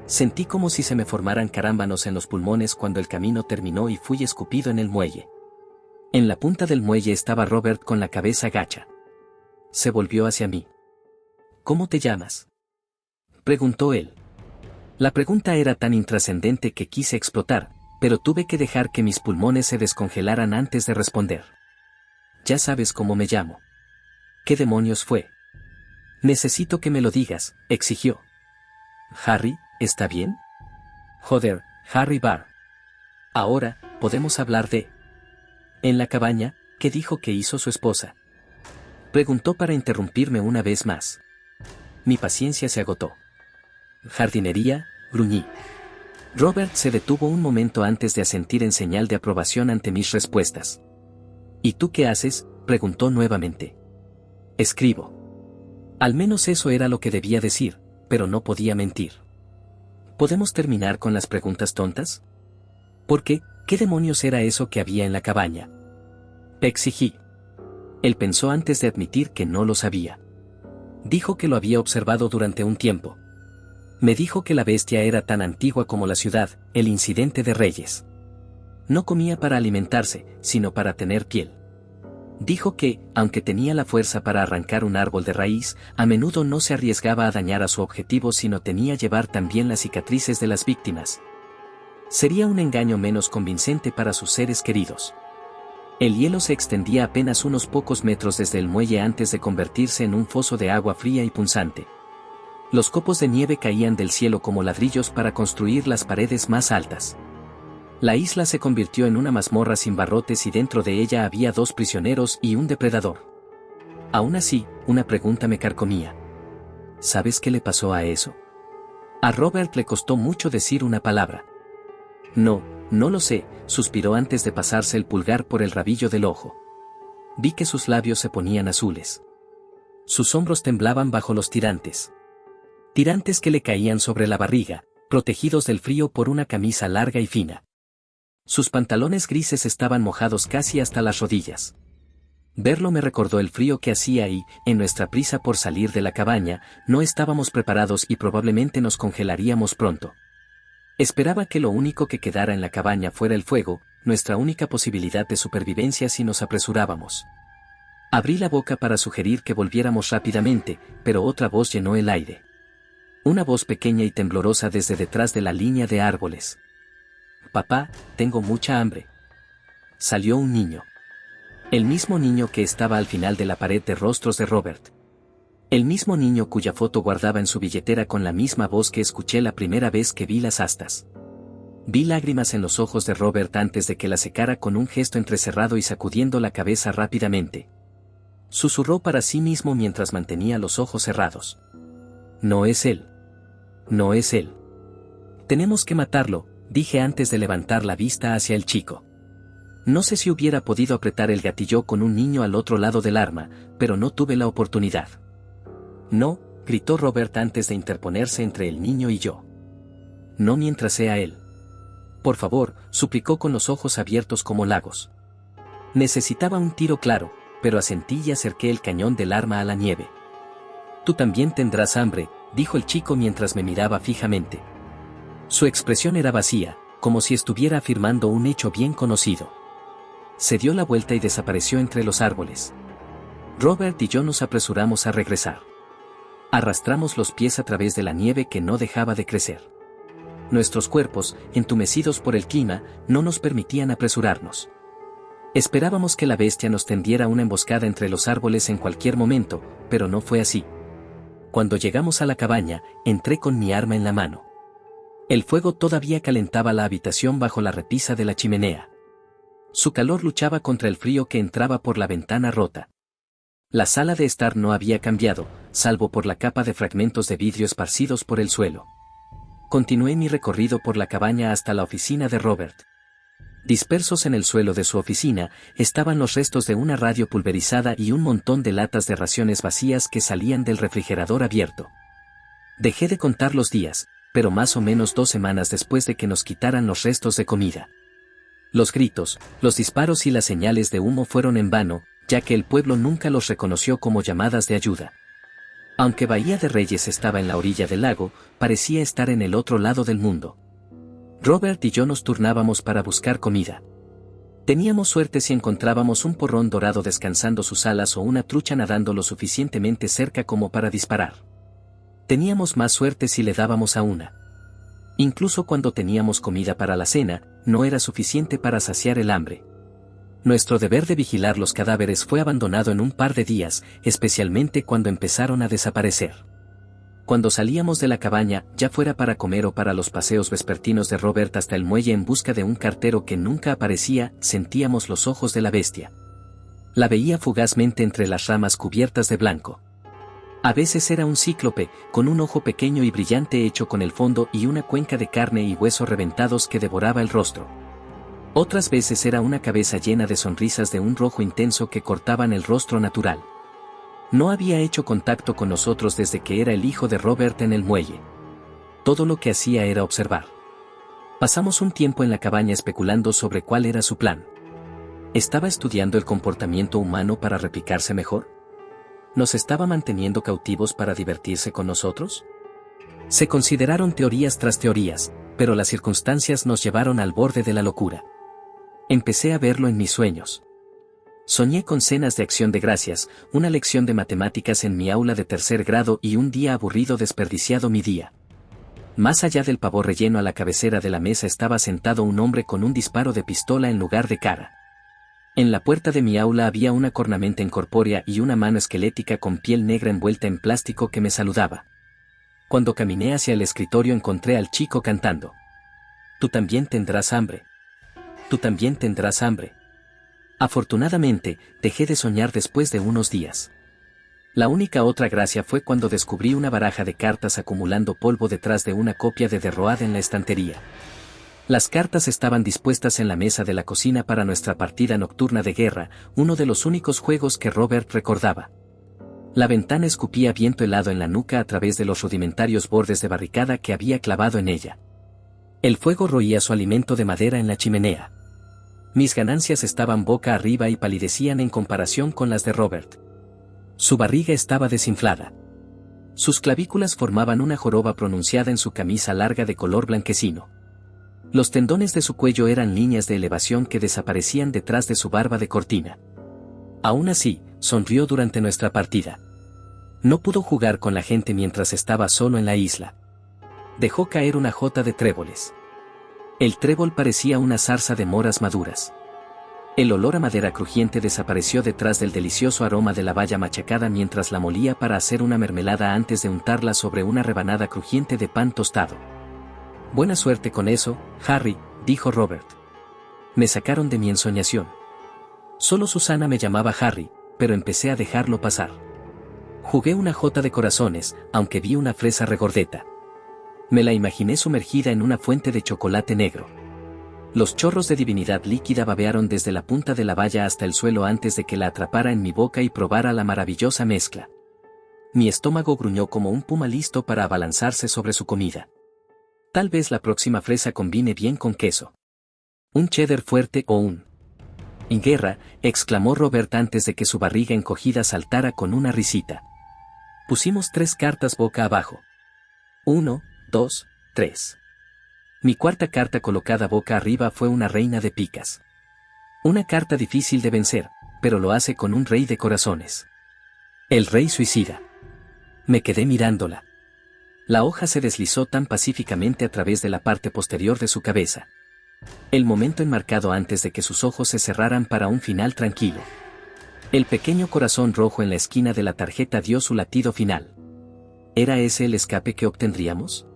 Sentí como si se me formaran carámbanos en los pulmones cuando el camino terminó y fui escupido en el muelle. En la punta del muelle estaba Robert con la cabeza gacha. Se volvió hacia mí. ¿Cómo te llamas?, preguntó él. La pregunta era tan intrascendente que quise explotar, pero tuve que dejar que mis pulmones se descongelaran antes de responder. Ya sabes cómo me llamo. ¿Qué demonios fue? Necesito que me lo digas, exigió. Harry, ¿está bien? Joder, Harry Barr. Ahora, podemos hablar de... En la cabaña, ¿qué dijo que hizo su esposa? Preguntó para interrumpirme una vez más. Mi paciencia se agotó. Jardinería, gruñí. Robert se detuvo un momento antes de asentir en señal de aprobación ante mis respuestas. ¿Y tú qué haces?, preguntó nuevamente. Escribo. Al menos eso era lo que debía decir, pero no podía mentir. ¿Podemos terminar con las preguntas tontas? ¿Por qué? ¿Qué demonios era eso que había en la cabaña? Exigí. Él pensó antes de admitir que no lo sabía. Dijo que lo había observado durante un tiempo. Me dijo que la bestia era tan antigua como la ciudad, el incidente de Reyes. No comía para alimentarse, sino para tener piel. Dijo que, aunque tenía la fuerza para arrancar un árbol de raíz, a menudo no se arriesgaba a dañar a su objetivo sino temía llevar también las cicatrices de las víctimas. Sería un engaño menos convincente para sus seres queridos. El hielo se extendía apenas unos pocos metros desde el muelle antes de convertirse en un foso de agua fría y punzante. Los copos de nieve caían del cielo como ladrillos para construir las paredes más altas. La isla se convirtió en una mazmorra sin barrotes y dentro de ella había 2 prisioneros y un depredador. Aún así, una pregunta me carcomía. ¿Sabes qué le pasó a eso? A Robert le costó mucho decir una palabra. No, no lo sé, suspiró antes de pasarse el pulgar por el rabillo del ojo. Vi que sus labios se ponían azules. Sus hombros temblaban bajo los tirantes. Tirantes que le caían sobre la barriga, protegidos del frío por una camisa larga y fina. Sus pantalones grises estaban mojados casi hasta las rodillas. Verlo me recordó el frío que hacía y, en nuestra prisa por salir de la cabaña, no estábamos preparados y probablemente nos congelaríamos pronto. Esperaba que lo único que quedara en la cabaña fuera el fuego, nuestra única posibilidad de supervivencia si nos apresurábamos. Abrí la boca para sugerir que volviéramos rápidamente, pero otra voz llenó el aire. Una voz pequeña y temblorosa desde detrás de la línea de árboles. Papá, tengo mucha hambre. Salió un niño. El mismo niño que estaba al final de la pared de rostros de Robert. El mismo niño cuya foto guardaba en su billetera con la misma voz que escuché la primera vez que vi las astas. Vi lágrimas en los ojos de Robert antes de que la secara con un gesto entrecerrado y sacudiendo la cabeza rápidamente. Susurró para sí mismo mientras mantenía los ojos cerrados. No es él. No es él. Tenemos que matarlo, dije antes de levantar la vista hacia el chico. No sé si hubiera podido apretar el gatillo con un niño al otro lado del arma, pero no tuve la oportunidad. No, gritó Robert antes de interponerse entre el niño y yo. No mientras sea él. Por favor, suplicó con los ojos abiertos como lagos. Necesitaba un tiro claro, pero asentí y acerqué el cañón del arma a la nieve. Tú también tendrás hambre, dijo el chico mientras me miraba fijamente. Su expresión era vacía, como si estuviera afirmando un hecho bien conocido. Se dio la vuelta y desapareció entre los árboles. Robert y yo nos apresuramos a regresar. Arrastramos los pies a través de la nieve que no dejaba de crecer. Nuestros cuerpos, entumecidos por el clima, no nos permitían apresurarnos. Esperábamos que la bestia nos tendiera una emboscada entre los árboles en cualquier momento, pero no fue así. Cuando llegamos a la cabaña, entré con mi arma en la mano. El fuego todavía calentaba la habitación bajo la repisa de la chimenea. Su calor luchaba contra el frío que entraba por la ventana rota. La sala de estar no había cambiado, salvo por la capa de fragmentos de vidrio esparcidos por el suelo. Continué mi recorrido por la cabaña hasta la oficina de Robert. Dispersos en el suelo de su oficina, estaban los restos de una radio pulverizada y un montón de latas de raciones vacías que salían del refrigerador abierto. Dejé de contar los días, pero más o menos 2 semanas después de que nos quitaran los restos de comida. Los gritos, los disparos y las señales de humo fueron en vano, ya que el pueblo nunca los reconoció como llamadas de ayuda. Aunque Bahía de Reyes estaba en la orilla del lago, parecía estar en el otro lado del mundo. Robert y yo nos turnábamos para buscar comida. Teníamos suerte si encontrábamos un porrón dorado descansando sus alas o una trucha nadando lo suficientemente cerca como para disparar. Teníamos más suerte si le dábamos a una. Incluso cuando teníamos comida para la cena, no era suficiente para saciar el hambre. Nuestro deber de vigilar los cadáveres fue abandonado en un par de días, especialmente cuando empezaron a desaparecer. Cuando salíamos de la cabaña, ya fuera para comer o para los paseos vespertinos de Robert hasta el muelle en busca de un cartero que nunca aparecía, sentíamos los ojos de la bestia. La veía fugazmente entre las ramas cubiertas de blanco. A veces era un cíclope, con un ojo pequeño y brillante hecho con el fondo y una cuenca de carne y hueso reventados que devoraba el rostro. Otras veces era una cabeza llena de sonrisas de un rojo intenso que cortaban el rostro natural. No había hecho contacto con nosotros desde que era el hijo de Robert en el muelle. Todo lo que hacía era observar. Pasamos un tiempo en la cabaña especulando sobre cuál era su plan. ¿Estaba estudiando el comportamiento humano para replicarse mejor? ¿Nos estaba manteniendo cautivos para divertirse con nosotros? Se consideraron teorías tras teorías, pero las circunstancias nos llevaron al borde de la locura. Empecé a verlo en mis sueños. Soñé con cenas de acción de gracias, una lección de matemáticas en mi aula de 3er grado y un día aburrido desperdiciado mi día. Más allá del pavo relleno a la cabecera de la mesa estaba sentado un hombre con un disparo de pistola en lugar de cara. En la puerta de mi aula había una cornamenta incorpórea y una mano esquelética con piel negra envuelta en plástico que me saludaba. Cuando caminé hacia el escritorio encontré al chico cantando. Tú también tendrás hambre. Tú también tendrás hambre. Afortunadamente, dejé de soñar después de unos días. La única otra gracia fue cuando descubrí una baraja de cartas acumulando polvo detrás de una copia de The Road en la estantería. Las cartas estaban dispuestas en la mesa de la cocina para nuestra partida nocturna de guerra, uno de los únicos juegos que Robert recordaba. La ventana escupía viento helado en la nuca a través de los rudimentarios bordes de barricada que había clavado en ella. El fuego roía su alimento de madera en la chimenea. Mis ganancias estaban boca arriba y palidecían en comparación con las de Robert. Su barriga estaba desinflada. Sus clavículas formaban una joroba pronunciada en su camisa larga de color blanquecino. Los tendones de su cuello eran líneas de elevación que desaparecían detrás de su barba de cortina. Aún así, sonrió durante nuestra partida. No pudo jugar con la gente mientras estaba solo en la isla. Dejó caer una jota de tréboles. El trébol parecía una zarza de moras maduras. El olor a madera crujiente desapareció detrás del delicioso aroma de la baya machacada mientras la molía para hacer una mermelada antes de untarla sobre una rebanada crujiente de pan tostado. Buena suerte con eso, Harry, dijo Robert. Me sacaron de mi ensoñación. Solo Susana me llamaba Harry, pero empecé a dejarlo pasar. Jugué una jota de corazones, aunque vi una fresa regordeta. Me la imaginé sumergida en una fuente de chocolate negro. Los chorros de divinidad líquida babearon desde la punta de la valla hasta el suelo antes de que la atrapara en mi boca y probara la maravillosa mezcla. Mi estómago gruñó como un puma listo para abalanzarse sobre su comida. Tal vez la próxima fresa combine bien con queso. Un cheddar fuerte o un... En guerra, exclamó Robert antes de que su barriga encogida saltara con una risita. Pusimos 3 cartas boca abajo. 1, 2, 3. Mi cuarta carta colocada boca arriba fue una reina de picas. Una carta difícil de vencer, pero lo hace con un rey de corazones. El rey suicida. Me quedé mirándola. La hoja se deslizó tan pacíficamente a través de la parte posterior de su cabeza. El momento enmarcado antes de que sus ojos se cerraran para un final tranquilo. El pequeño corazón rojo en la esquina de la tarjeta dio su latido final. ¿Era ese el escape que obtendríamos?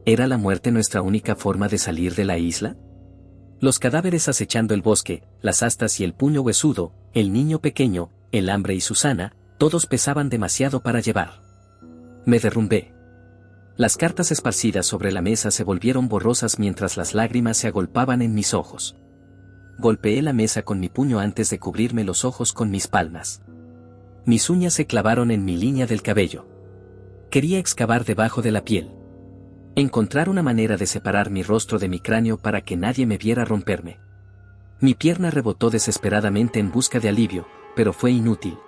¿Era la muerte nuestra única forma de salir de la isla? Los cadáveres acechando el bosque, las astas y el puño huesudo, el niño pequeño, el hambre y Susana, todos pesaban demasiado para llevar. Me derrumbé. Las cartas esparcidas sobre la mesa se volvieron borrosas mientras las lágrimas se agolpaban en mis ojos. Golpeé la mesa con mi puño antes de cubrirme los ojos con mis palmas. Mis uñas se clavaron en mi línea del cabello. Quería excavar debajo de la piel. Encontrar una manera de separar mi rostro de mi cráneo para que nadie me viera romperme. Mi pierna rebotó desesperadamente en busca de alivio, pero fue inútil.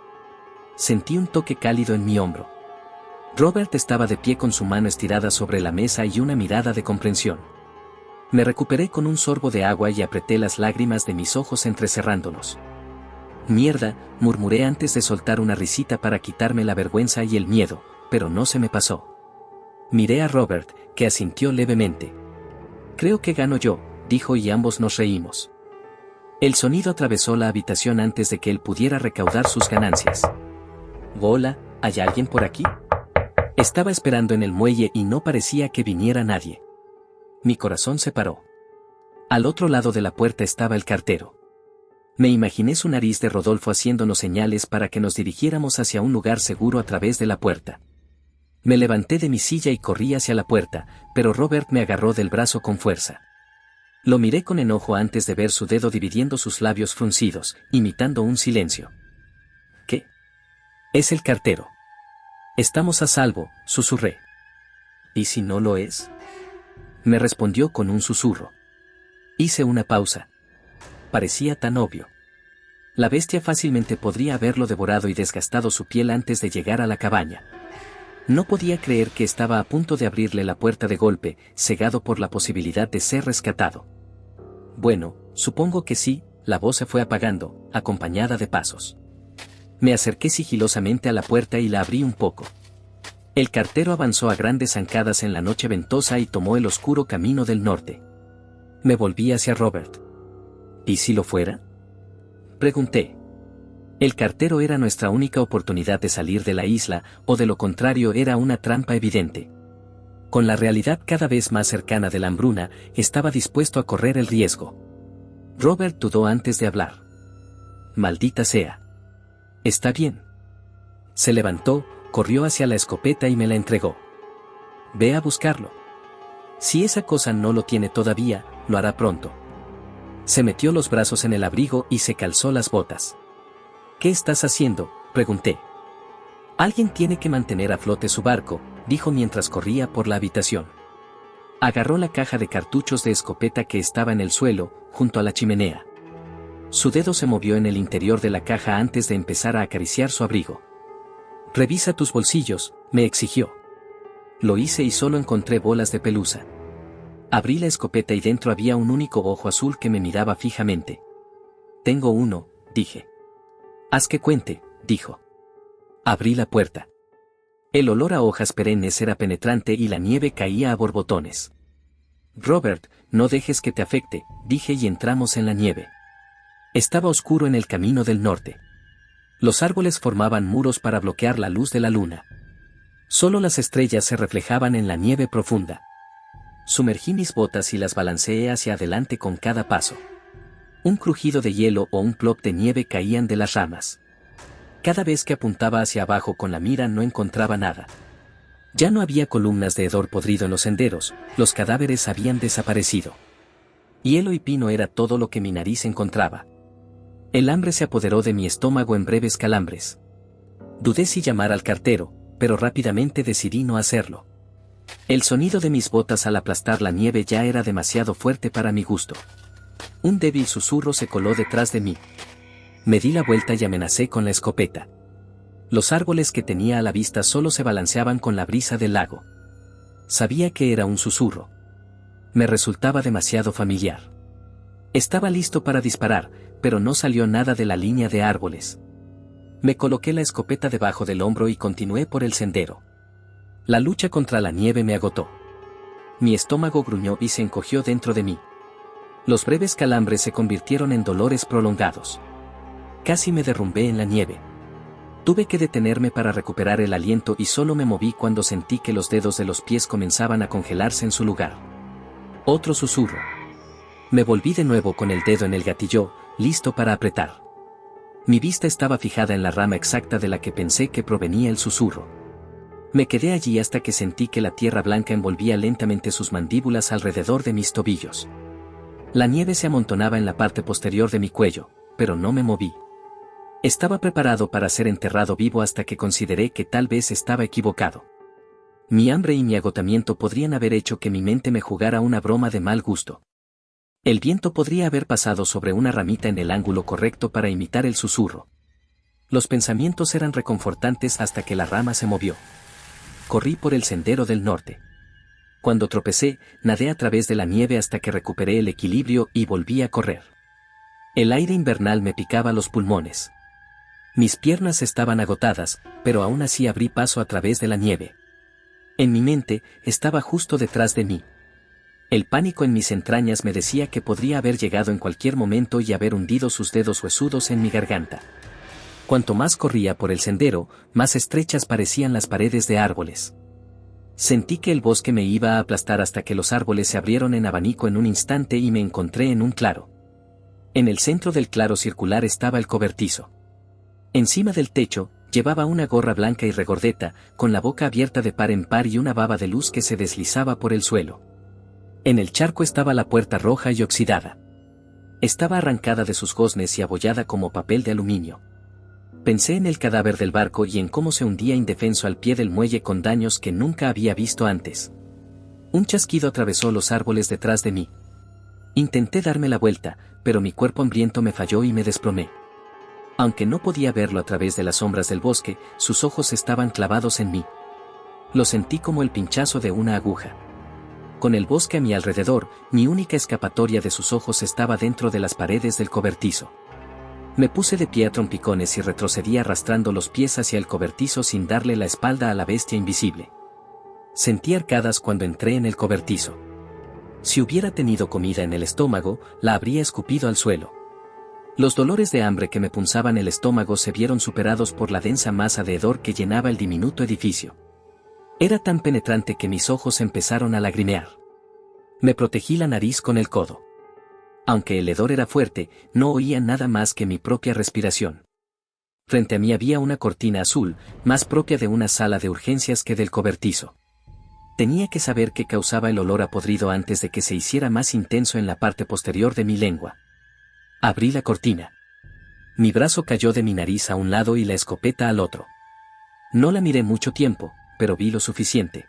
Sentí un toque cálido en mi hombro. Robert estaba de pie con su mano estirada sobre la mesa y una mirada de comprensión. Me recuperé con un sorbo de agua y apreté las lágrimas de mis ojos entrecerrándonos. Mierda, murmuré antes de soltar una risita para quitarme la vergüenza y el miedo, pero no se me pasó. Miré a Robert, que asintió levemente. Creo que gano yo, dijo y ambos nos reímos. El sonido atravesó la habitación antes de que él pudiera recaudar sus ganancias. Hola, ¿hay alguien por aquí? Estaba esperando en el muelle y no parecía que viniera nadie. Mi corazón se paró. Al otro lado de la puerta estaba el cartero. Me imaginé su nariz de Rodolfo haciéndonos señales para que nos dirigiéramos hacia un lugar seguro a través de la puerta. Me levanté de mi silla y corrí hacia la puerta, pero Robert me agarró del brazo con fuerza. Lo miré con enojo antes de ver su dedo dividiendo sus labios fruncidos, imitando un silencio. ¿Qué? Es el cartero. Estamos a salvo, susurré. ¿Y si no lo es? Me respondió con un susurro. Hice una pausa. Parecía tan obvio. La bestia fácilmente podría haberlo devorado y desgastado su piel antes de llegar a la cabaña. No podía creer que estaba a punto de abrirle la puerta de golpe, cegado por la posibilidad de ser rescatado. Bueno, supongo que sí, la voz se fue apagando, acompañada de pasos. Me acerqué sigilosamente a la puerta y la abrí un poco. El cartero avanzó a grandes zancadas en la noche ventosa y tomó el oscuro camino del norte. Me volví hacia Robert. ¿Y si lo fuera? Pregunté. El cartero era nuestra única oportunidad de salir de la isla, o de lo contrario era una trampa evidente. Con la realidad cada vez más cercana de la hambruna, estaba dispuesto a correr el riesgo. Robert dudó antes de hablar. Maldita sea. Está bien. Se levantó, corrió hacia la escopeta y me la entregó. Ve a buscarlo. Si esa cosa no lo tiene todavía, lo hará pronto. Se metió los brazos en el abrigo y se calzó las botas. ¿Qué estás haciendo?, pregunté. Alguien tiene que mantener a flote su barco, dijo mientras corría por la habitación. Agarró la caja de cartuchos de escopeta que estaba en el suelo, junto a la chimenea. Su dedo se movió en el interior de la caja antes de empezar a acariciar su abrigo. Revisa tus bolsillos, me exigió. Lo hice y solo encontré bolas de pelusa. Abrí la escopeta y dentro había un único ojo azul que me miraba fijamente. Tengo uno, dije. Haz que cuente, dijo. Abrí la puerta. El olor a hojas perennes era penetrante y la nieve caía a borbotones. Robert, no dejes que te afecte, dije y entramos en la nieve. Estaba oscuro en el camino del norte. Los árboles formaban muros para bloquear la luz de la luna. Solo las estrellas se reflejaban en la nieve profunda. Sumergí mis botas y las balanceé hacia adelante con cada paso. Un crujido de hielo o un plop de nieve caían de las ramas. Cada vez que apuntaba hacia abajo con la mira no encontraba nada. Ya no había columnas de hedor podrido en los senderos, los cadáveres habían desaparecido. Hielo y pino era todo lo que mi nariz encontraba. El hambre se apoderó de mi estómago en breves calambres. Dudé si llamar al cartero, pero rápidamente decidí no hacerlo. El sonido de mis botas al aplastar la nieve ya era demasiado fuerte para mi gusto. Un débil susurro se coló detrás de mí. Me di la vuelta y amenacé con la escopeta. Los árboles que tenía a la vista solo se balanceaban con la brisa del lago. Sabía que era un susurro. Me resultaba demasiado familiar. Estaba listo para disparar, pero no salió nada de la línea de árboles. Me coloqué la escopeta debajo del hombro y continué por el sendero. La lucha contra la nieve me agotó. Mi estómago gruñó y se encogió dentro de mí. Los breves calambres se convirtieron en dolores prolongados. Casi me derrumbé en la nieve. Tuve que detenerme para recuperar el aliento y solo me moví cuando sentí que los dedos de los pies comenzaban a congelarse en su lugar. Otro susurro. Me volví de nuevo con el dedo en el gatillo, listo para apretar. Mi vista estaba fijada en la rama exacta de la que pensé que provenía el susurro. Me quedé allí hasta que sentí que la tierra blanca envolvía lentamente sus mandíbulas alrededor de mis tobillos. La nieve se amontonaba en la parte posterior de mi cuello, pero no me moví. Estaba preparado para ser enterrado vivo hasta que consideré que tal vez estaba equivocado. Mi hambre y mi agotamiento podrían haber hecho que mi mente me jugara una broma de mal gusto. El viento podría haber pasado sobre una ramita en el ángulo correcto para imitar el susurro. Los pensamientos eran reconfortantes hasta que la rama se movió. Corrí por el sendero del norte. Cuando tropecé, nadé a través de la nieve hasta que recuperé el equilibrio y volví a correr. El aire invernal me picaba los pulmones. Mis piernas estaban agotadas, pero aún así abrí paso a través de la nieve. En mi mente, estaba justo detrás de mí. El pánico en mis entrañas me decía que podría haber llegado en cualquier momento y haber hundido sus dedos huesudos en mi garganta. Cuanto más corría por el sendero, más estrechas parecían las paredes de árboles. Sentí que el bosque me iba a aplastar hasta que los árboles se abrieron en abanico en un instante y me encontré en un claro. En el centro del claro circular estaba el cobertizo. Encima del techo, llevaba una gorra blanca y regordeta, con la boca abierta de par en par y una baba de luz que se deslizaba por el suelo. En el charco estaba la puerta roja y oxidada. Estaba arrancada de sus goznes y abollada como papel de aluminio. Pensé en el cadáver del barco y en cómo se hundía indefenso al pie del muelle con daños que nunca había visto antes. Un chasquido atravesó los árboles detrás de mí. Intenté darme la vuelta, pero mi cuerpo hambriento me falló y me desplomé. Aunque no podía verlo a través de las sombras del bosque, sus ojos estaban clavados en mí. Lo sentí como el pinchazo de una aguja. Con el bosque a mi alrededor, mi única escapatoria de sus ojos estaba dentro de las paredes del cobertizo. Me puse de pie a trompicones y retrocedí arrastrando los pies hacia el cobertizo sin darle la espalda a la bestia invisible. Sentí arcadas cuando entré en el cobertizo. Si hubiera tenido comida en el estómago, la habría escupido al suelo. Los dolores de hambre que me punzaban el estómago se vieron superados por la densa masa de hedor que llenaba el diminuto edificio. Era tan penetrante que mis ojos empezaron a lagrimear. Me protegí la nariz con el codo. Aunque el hedor era fuerte, no oía nada más que mi propia respiración. Frente a mí había una cortina azul, más propia de una sala de urgencias que del cobertizo. Tenía que saber qué causaba el olor a podrido antes de que se hiciera más intenso en la parte posterior de mi lengua. Abrí la cortina. Mi brazo cayó de mi nariz a un lado y la escopeta al otro. No la miré mucho tiempo, pero vi lo suficiente.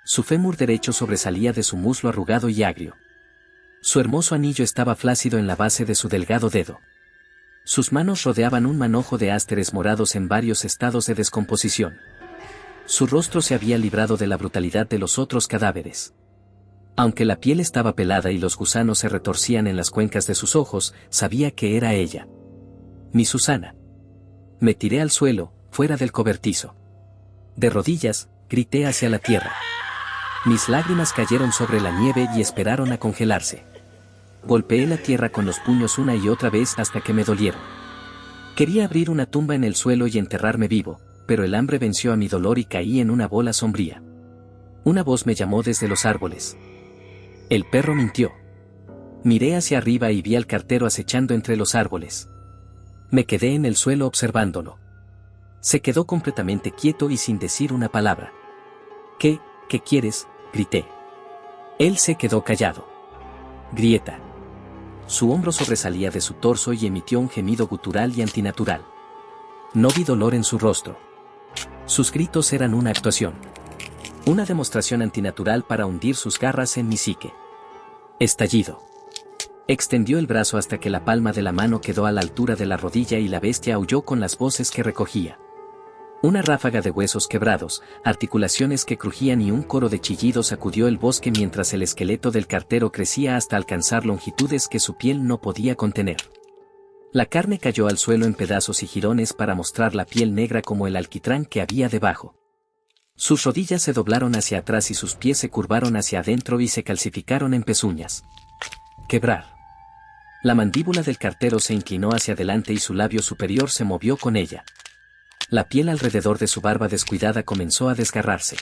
Su fémur derecho sobresalía de su muslo arrugado y agrio. Su hermoso anillo estaba flácido en la base de su delgado dedo. Sus manos rodeaban un manojo de ásteres morados en varios estados de descomposición. Su rostro se había librado de la brutalidad de los otros cadáveres. Aunque la piel estaba pelada y los gusanos se retorcían en las cuencas de sus ojos, sabía que era ella. Mi Susana. Me tiré al suelo, fuera del cobertizo. De rodillas, grité hacia la tierra. Mis lágrimas cayeron sobre la nieve y esperaron a congelarse. Golpeé la tierra con los puños una y otra vez hasta que me dolieron. Quería abrir una tumba en el suelo y enterrarme vivo, pero el hambre venció a mi dolor y caí en una bola sombría. Una voz me llamó desde los árboles. El perro mintió. Miré hacia arriba y vi al cartero acechando entre los árboles. Me quedé en el suelo observándolo. Se quedó completamente quieto y sin decir una palabra. ¿Qué quieres?, grité. Él se quedó callado. Grieta. Su hombro sobresalía de su torso y emitió un gemido gutural y antinatural. No vi dolor en su rostro. Sus gritos eran una actuación. Una demostración antinatural para hundir sus garras en mi psique. Estallido. Extendió el brazo hasta que la palma de la mano quedó a la altura de la rodilla y la bestia aulló con las voces que recogía. Una ráfaga de huesos quebrados, articulaciones que crujían y un coro de chillidos sacudió el bosque mientras el esqueleto del cartero crecía hasta alcanzar longitudes que su piel no podía contener. La carne cayó al suelo en pedazos y jirones para mostrar la piel negra como el alquitrán que había debajo. Sus rodillas se doblaron hacia atrás y sus pies se curvaron hacia adentro y se calcificaron en pezuñas. Quebrar. La mandíbula del cartero se inclinó hacia adelante y su labio superior se movió con ella. La piel alrededor de su barba descuidada comenzó a desgarrarse.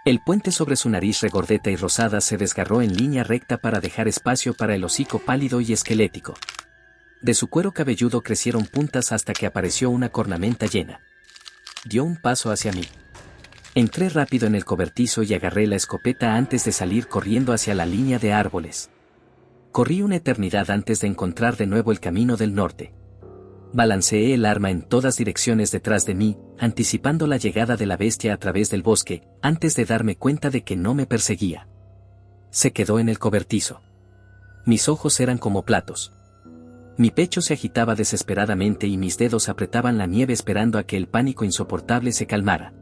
El puente sobre su nariz regordeta y rosada se desgarró en línea recta para dejar espacio para el hocico pálido y esquelético. De su cuero cabelludo crecieron puntas hasta que apareció una cornamenta llena. Dio un paso hacia mí. Entré rápido en el cobertizo y agarré la escopeta antes de salir corriendo hacia la línea de árboles. Corrí una eternidad antes de encontrar de nuevo el camino del norte. Balanceé el arma en todas direcciones detrás de mí, anticipando la llegada de la bestia a través del bosque, antes de darme cuenta de que no me perseguía. Se quedó en el cobertizo. Mis ojos eran como platos. Mi pecho se agitaba desesperadamente y mis dedos apretaban la nieve esperando a que el pánico insoportable se calmara.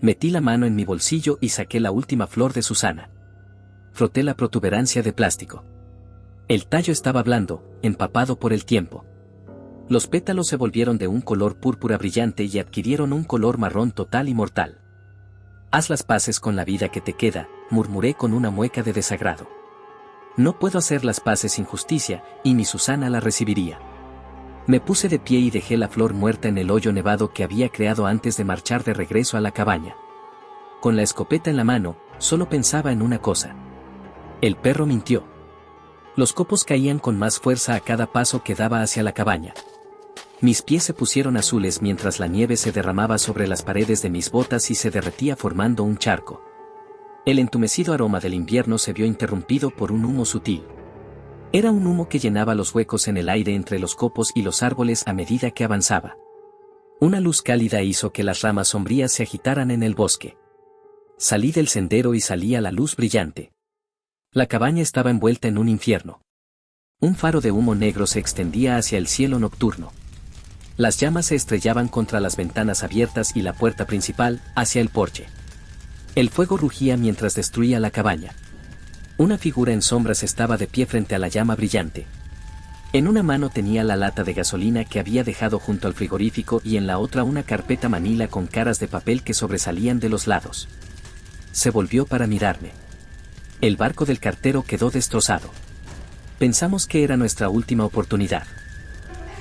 Metí la mano en mi bolsillo y saqué la última flor de Susana. Froté la protuberancia de plástico. El tallo estaba blando, empapado por el tiempo. Los pétalos se volvieron de un color púrpura brillante y adquirieron un color marrón total y mortal. Haz las paces con la vida que te queda, murmuré con una mueca de desagrado. No puedo hacer las paces sin justicia, y ni Susana la recibiría. Me puse de pie y dejé la flor muerta en el hoyo nevado que había creado antes de marchar de regreso a la cabaña. Con la escopeta en la mano, solo pensaba en una cosa. El perro mintió. Los copos caían con más fuerza a cada paso que daba hacia la cabaña. Mis pies se pusieron azules mientras la nieve se derramaba sobre las paredes de mis botas y se derretía formando un charco. El entumecido aroma del invierno se vio interrumpido por un humo sutil. Era un humo que llenaba los huecos en el aire entre los copos y los árboles a medida que avanzaba. Una luz cálida hizo que las ramas sombrías se agitaran en el bosque. Salí del sendero y salí a la luz brillante. La cabaña estaba envuelta en un infierno. Un faro de humo negro se extendía hacia el cielo nocturno. Las llamas se estrellaban contra las ventanas abiertas y la puerta principal, hacia el porche. El fuego rugía mientras destruía la cabaña. Una figura en sombras estaba de pie frente a la llama brillante. En una mano tenía la lata de gasolina que había dejado junto al frigorífico y en la otra una carpeta manila con caras de papel que sobresalían de los lados. Se volvió para mirarme. El barco del cartero quedó destrozado. Pensamos que era nuestra última oportunidad.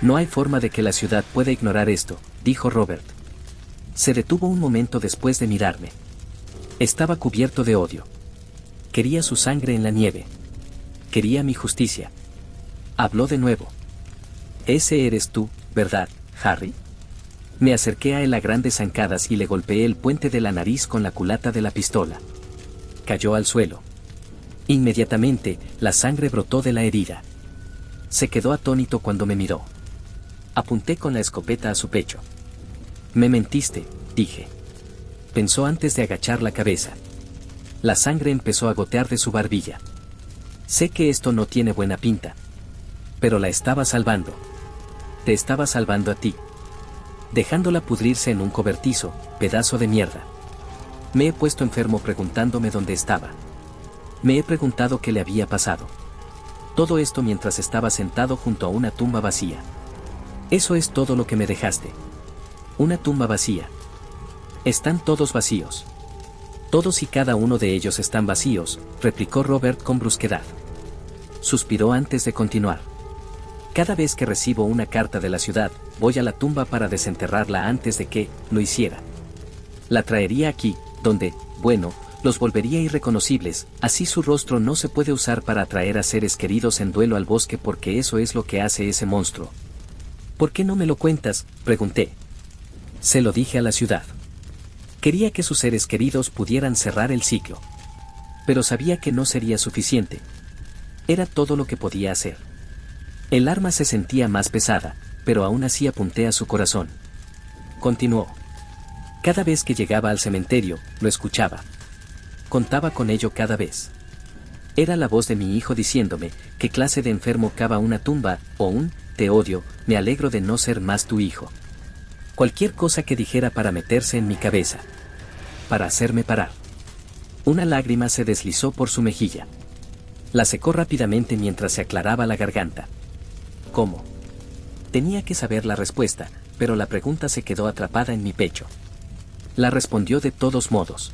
No hay forma de que la ciudad pueda ignorar esto, dijo Robert. Se detuvo un momento después de mirarme. Estaba cubierto de odio. Quería su sangre en la nieve. Quería mi justicia. Habló de nuevo. Ese eres tú, ¿verdad, Harry? Me acerqué a él a grandes zancadas y le golpeé el puente de la nariz con la culata de la pistola. Cayó al suelo. Inmediatamente, la sangre brotó de la herida. Se quedó atónito cuando me miró. Apunté con la escopeta a su pecho. Me mentiste, dije. Pensó antes de agachar la cabeza. La sangre empezó a gotear de su barbilla. Sé que esto no tiene buena pinta. Pero la estaba salvando. Te estaba salvando a ti. Dejándola pudrirse en un cobertizo, pedazo de mierda. Me he puesto enfermo preguntándome dónde estaba. Me he preguntado qué le había pasado. Todo esto mientras estaba sentado junto a una tumba vacía. Eso es todo lo que me dejaste. Una tumba vacía. Están todos vacíos. Todos y cada uno de ellos están vacíos, replicó Robert con brusquedad. Suspiró antes de continuar. Cada vez que recibo una carta de la ciudad, voy a la tumba para desenterrarla antes de que lo hiciera. La traería aquí, donde, bueno, los volvería irreconocibles, así su rostro no se puede usar para atraer a seres queridos en duelo al bosque porque eso es lo que hace ese monstruo. ¿Por qué no me lo cuentas?, pregunté. Se lo dije a la ciudad. Quería que sus seres queridos pudieran cerrar el ciclo. Pero sabía que no sería suficiente. Era todo lo que podía hacer. El arma se sentía más pesada, pero aún así apunté a su corazón. Continuó. Cada vez que llegaba al cementerio, lo escuchaba. Contaba con ello cada vez. Era la voz de mi hijo diciéndome, ¿qué clase de enfermo cava una tumba? O un, te odio, me alegro de no ser más tu hijo. Cualquier cosa que dijera para meterse en mi cabeza. Para hacerme parar. Una lágrima se deslizó por su mejilla. La secó rápidamente mientras se aclaraba la garganta. ¿Cómo? Tenía que saber la respuesta, pero la pregunta se quedó atrapada en mi pecho. La respondió de todos modos.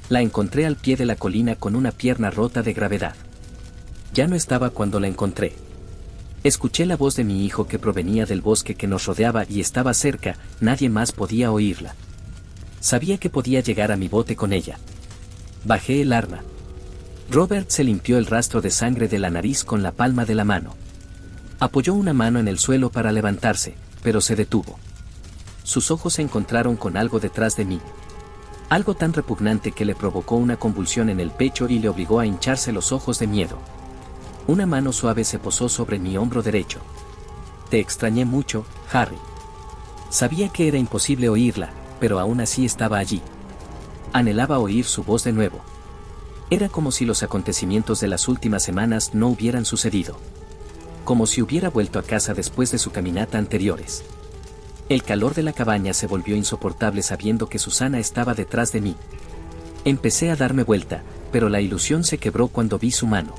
La encontré al pie de la colina con una pierna rota de gravedad. Ya no estaba cuando la encontré. Escuché la voz de mi hijo que provenía del bosque que nos rodeaba y estaba cerca, nadie más podía oírla. Sabía que podía llegar a mi bote con ella. Bajé el arma. Robert se limpió el rastro de sangre de la nariz con la palma de la mano. Apoyó una mano en el suelo para levantarse, pero se detuvo. Sus ojos se encontraron con algo detrás de mí. Algo tan repugnante que le provocó una convulsión en el pecho y le obligó a hincharse los ojos de miedo. Una mano suave se posó sobre mi hombro derecho. Te extrañé mucho, Harry. Sabía que era imposible oírla, pero aún así estaba allí. Anhelaba oír su voz de nuevo. Era como si los acontecimientos de las últimas semanas no hubieran sucedido. Como si hubiera vuelto a casa después de su caminata anteriores. El calor de la cabaña se volvió insoportable sabiendo que Susana estaba detrás de mí. Empecé a darme vuelta, pero la ilusión se quebró cuando vi su mano.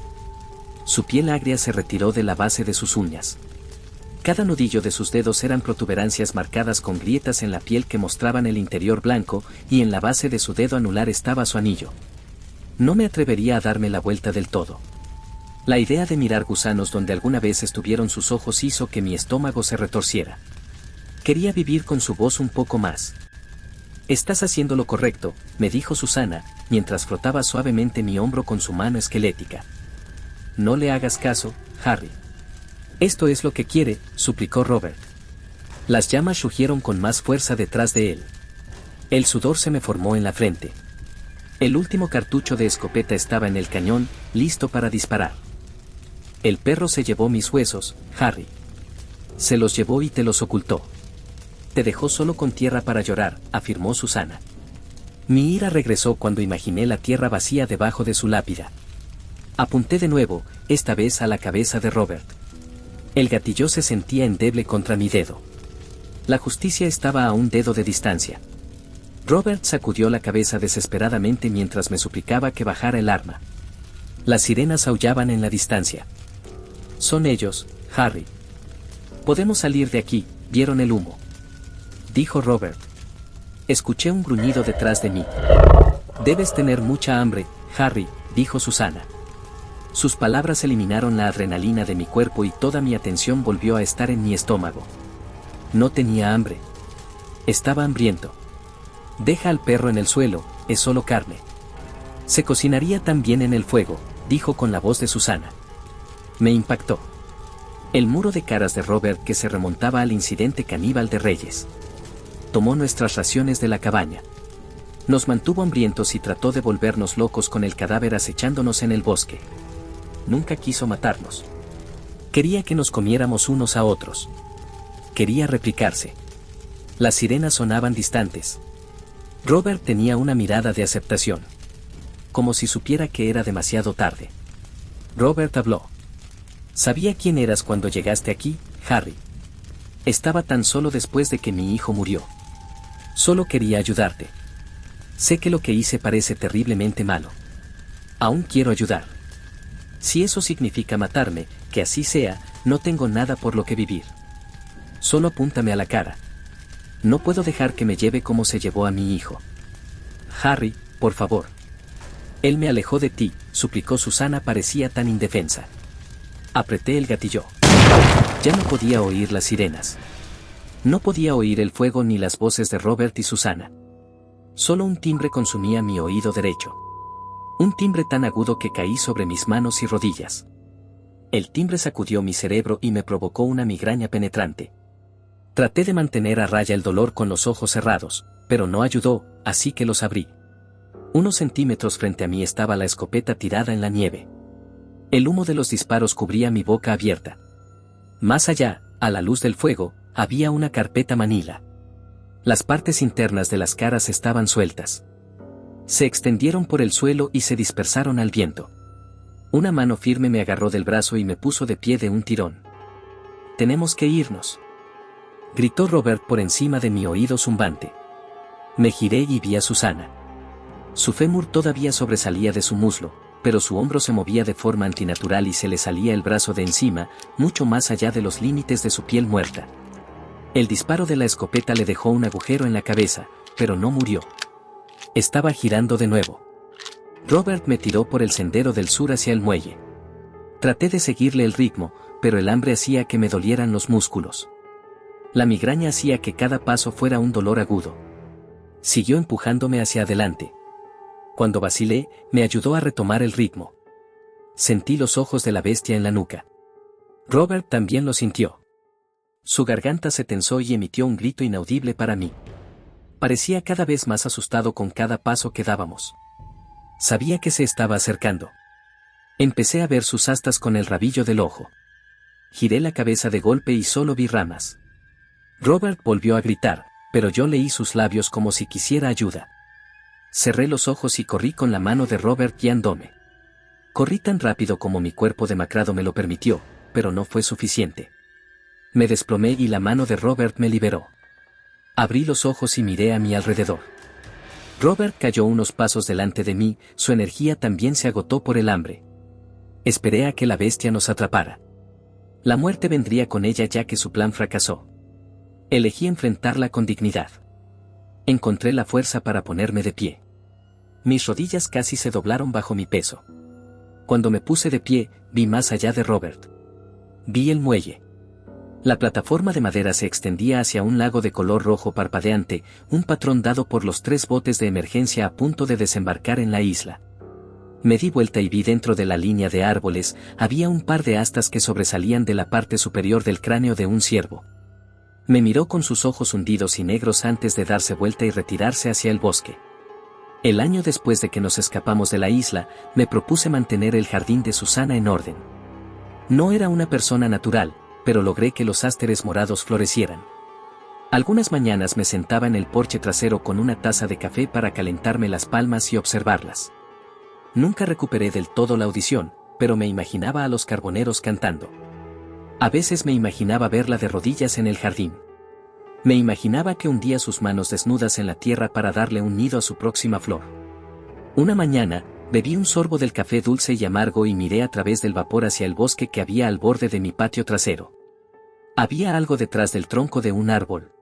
Su piel agria se retiró de la base de sus uñas. Cada nudillo de sus dedos eran protuberancias marcadas con grietas en la piel que mostraban el interior blanco, y en la base de su dedo anular estaba su anillo. No me atrevería a darme la vuelta del todo. La idea de mirar gusanos donde alguna vez estuvieron sus ojos hizo que mi estómago se retorciera. Quería vivir con su voz un poco más. Estás haciendo lo correcto, me dijo Susana, mientras frotaba suavemente mi hombro con su mano esquelética. No le hagas caso, Harry. Esto es lo que quiere, suplicó Robert. Las llamas rugieron con más fuerza detrás de él. El sudor se me formó en la frente. El último cartucho de escopeta estaba en el cañón, listo para disparar. El perro se llevó mis huesos, Harry. Se los llevó y te los ocultó. Te dejó solo con tierra para llorar, afirmó Susana. Mi ira regresó cuando imaginé la tierra vacía debajo de su lápida. Apunté de nuevo, esta vez a la cabeza de Robert. El gatillo se sentía endeble contra mi dedo. La justicia estaba a un dedo de distancia. Robert sacudió la cabeza desesperadamente mientras me suplicaba que bajara el arma. Las sirenas aullaban en la distancia. Son ellos, Harry. Podemos salir de aquí, vieron el humo. Dijo Robert. Escuché un gruñido detrás de mí. Debes tener mucha hambre, Harry, dijo Susana. Sus palabras eliminaron la adrenalina de mi cuerpo y toda mi atención volvió a estar en mi estómago. No tenía hambre. Estaba hambriento. Deja al perro en el suelo, es solo carne. Se cocinaría también en el fuego, dijo con la voz de Susana. Me impactó. El muro de caras de Robert que se remontaba al incidente caníbal de Reyes. Tomó nuestras raciones de la cabaña. Nos mantuvo hambrientos y trató de volvernos locos con el cadáver acechándonos en el bosque. Nunca quiso matarnos. Quería que nos comiéramos unos a otros. Quería replicarse. Las sirenas sonaban distantes. Robert tenía una mirada de aceptación. Como si supiera que era demasiado tarde. Robert habló. Sabía quién eras cuando llegaste aquí, Harry. Estaba tan solo después de que mi hijo murió. Solo quería ayudarte. Sé que lo que hice parece terriblemente malo. Aún quiero ayudar. Si eso significa matarme, que así sea, no tengo nada por lo que vivir. Solo apúntame a la cara. No puedo dejar que me lleve como se llevó a mi hijo. Harry, por favor. Él me alejó de ti, suplicó Susana, parecía tan indefensa. Apreté el gatillo. Ya no podía oír las sirenas. No podía oír el fuego ni las voces de Robert y Susana. Solo un timbre consumía mi oído derecho. Un timbre tan agudo que caí sobre mis manos y rodillas. El timbre sacudió mi cerebro y me provocó una migraña penetrante. Traté de mantener a raya el dolor con los ojos cerrados, pero no ayudó, así que los abrí. Unos centímetros frente a mí estaba la escopeta tirada en la nieve. El humo de los disparos cubría mi boca abierta. Más allá, a la luz del fuego, había una carpeta manila. Las partes internas de las caras estaban sueltas. Se extendieron por el suelo y se dispersaron al viento. Una mano firme me agarró del brazo y me puso de pie de un tirón. «Tenemos que irnos», gritó Robert por encima de mi oído zumbante. Me giré y vi a Susana. Su fémur todavía sobresalía de su muslo, pero su hombro se movía de forma antinatural y se le salía el brazo de encima, mucho más allá de los límites de su piel muerta. El disparo de la escopeta le dejó un agujero en la cabeza, pero no murió. Estaba girando de nuevo. Robert me tiró por el sendero del sur hacia el muelle. Traté de seguirle el ritmo, pero el hambre hacía que me dolieran los músculos. La migraña hacía que cada paso fuera un dolor agudo. Siguió empujándome hacia adelante. Cuando vacilé, me ayudó a retomar el ritmo. Sentí los ojos de la bestia en la nuca. Robert también lo sintió. Su garganta se tensó y emitió un grito inaudible para mí. Parecía cada vez más asustado con cada paso que dábamos. Sabía que se estaba acercando. Empecé a ver sus astas con el rabillo del ojo. Giré la cabeza de golpe y solo vi ramas. Robert volvió a gritar, pero yo leí sus labios como si quisiera ayuda. Cerré los ojos y corrí con la mano de Robert guiándome. Corrí tan rápido como mi cuerpo demacrado me lo permitió, pero no fue suficiente. Me desplomé y la mano de Robert me liberó. Abrí los ojos y miré a mi alrededor. Robert cayó unos pasos delante de mí, su energía también se agotó por el hambre. Esperé a que la bestia nos atrapara. La muerte vendría con ella ya que su plan fracasó. Elegí enfrentarla con dignidad. Encontré la fuerza para ponerme de pie. Mis rodillas casi se doblaron bajo mi peso. Cuando me puse de pie, vi más allá de Robert. Vi el muelle. La plataforma de madera se extendía hacia un lago de color rojo parpadeante, un patrón dado por los 3 botes de emergencia a punto de desembarcar en la isla. Me di vuelta y vi dentro de la línea de árboles, había un par de astas que sobresalían de la parte superior del cráneo de un ciervo. Me miró con sus ojos hundidos y negros antes de darse vuelta y retirarse hacia el bosque. El año después de que nos escapamos de la isla, me propuse mantener el jardín de Susana en orden. No era una persona natural, pero logré que los ásteres morados florecieran. Algunas mañanas me sentaba en el porche trasero con una taza de café para calentarme las palmas y observarlas. Nunca recuperé del todo la audición, pero me imaginaba a los carboneros cantando. A veces me imaginaba verla de rodillas en el jardín. Me imaginaba que hundía sus manos desnudas en la tierra para darle un nido a su próxima flor. Una mañana, bebí un sorbo del café dulce y amargo y miré a través del vapor hacia el bosque que había al borde de mi patio trasero. Había algo detrás del tronco de un árbol.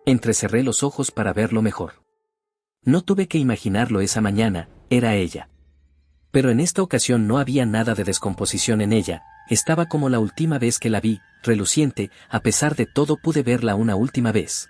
Entrecerré los ojos para verlo mejor. No tuve que imaginarlo esa mañana, era ella. Pero en esta ocasión no había nada de descomposición en ella, estaba como la última vez que la vi, reluciente, a pesar de todo pude verla una última vez.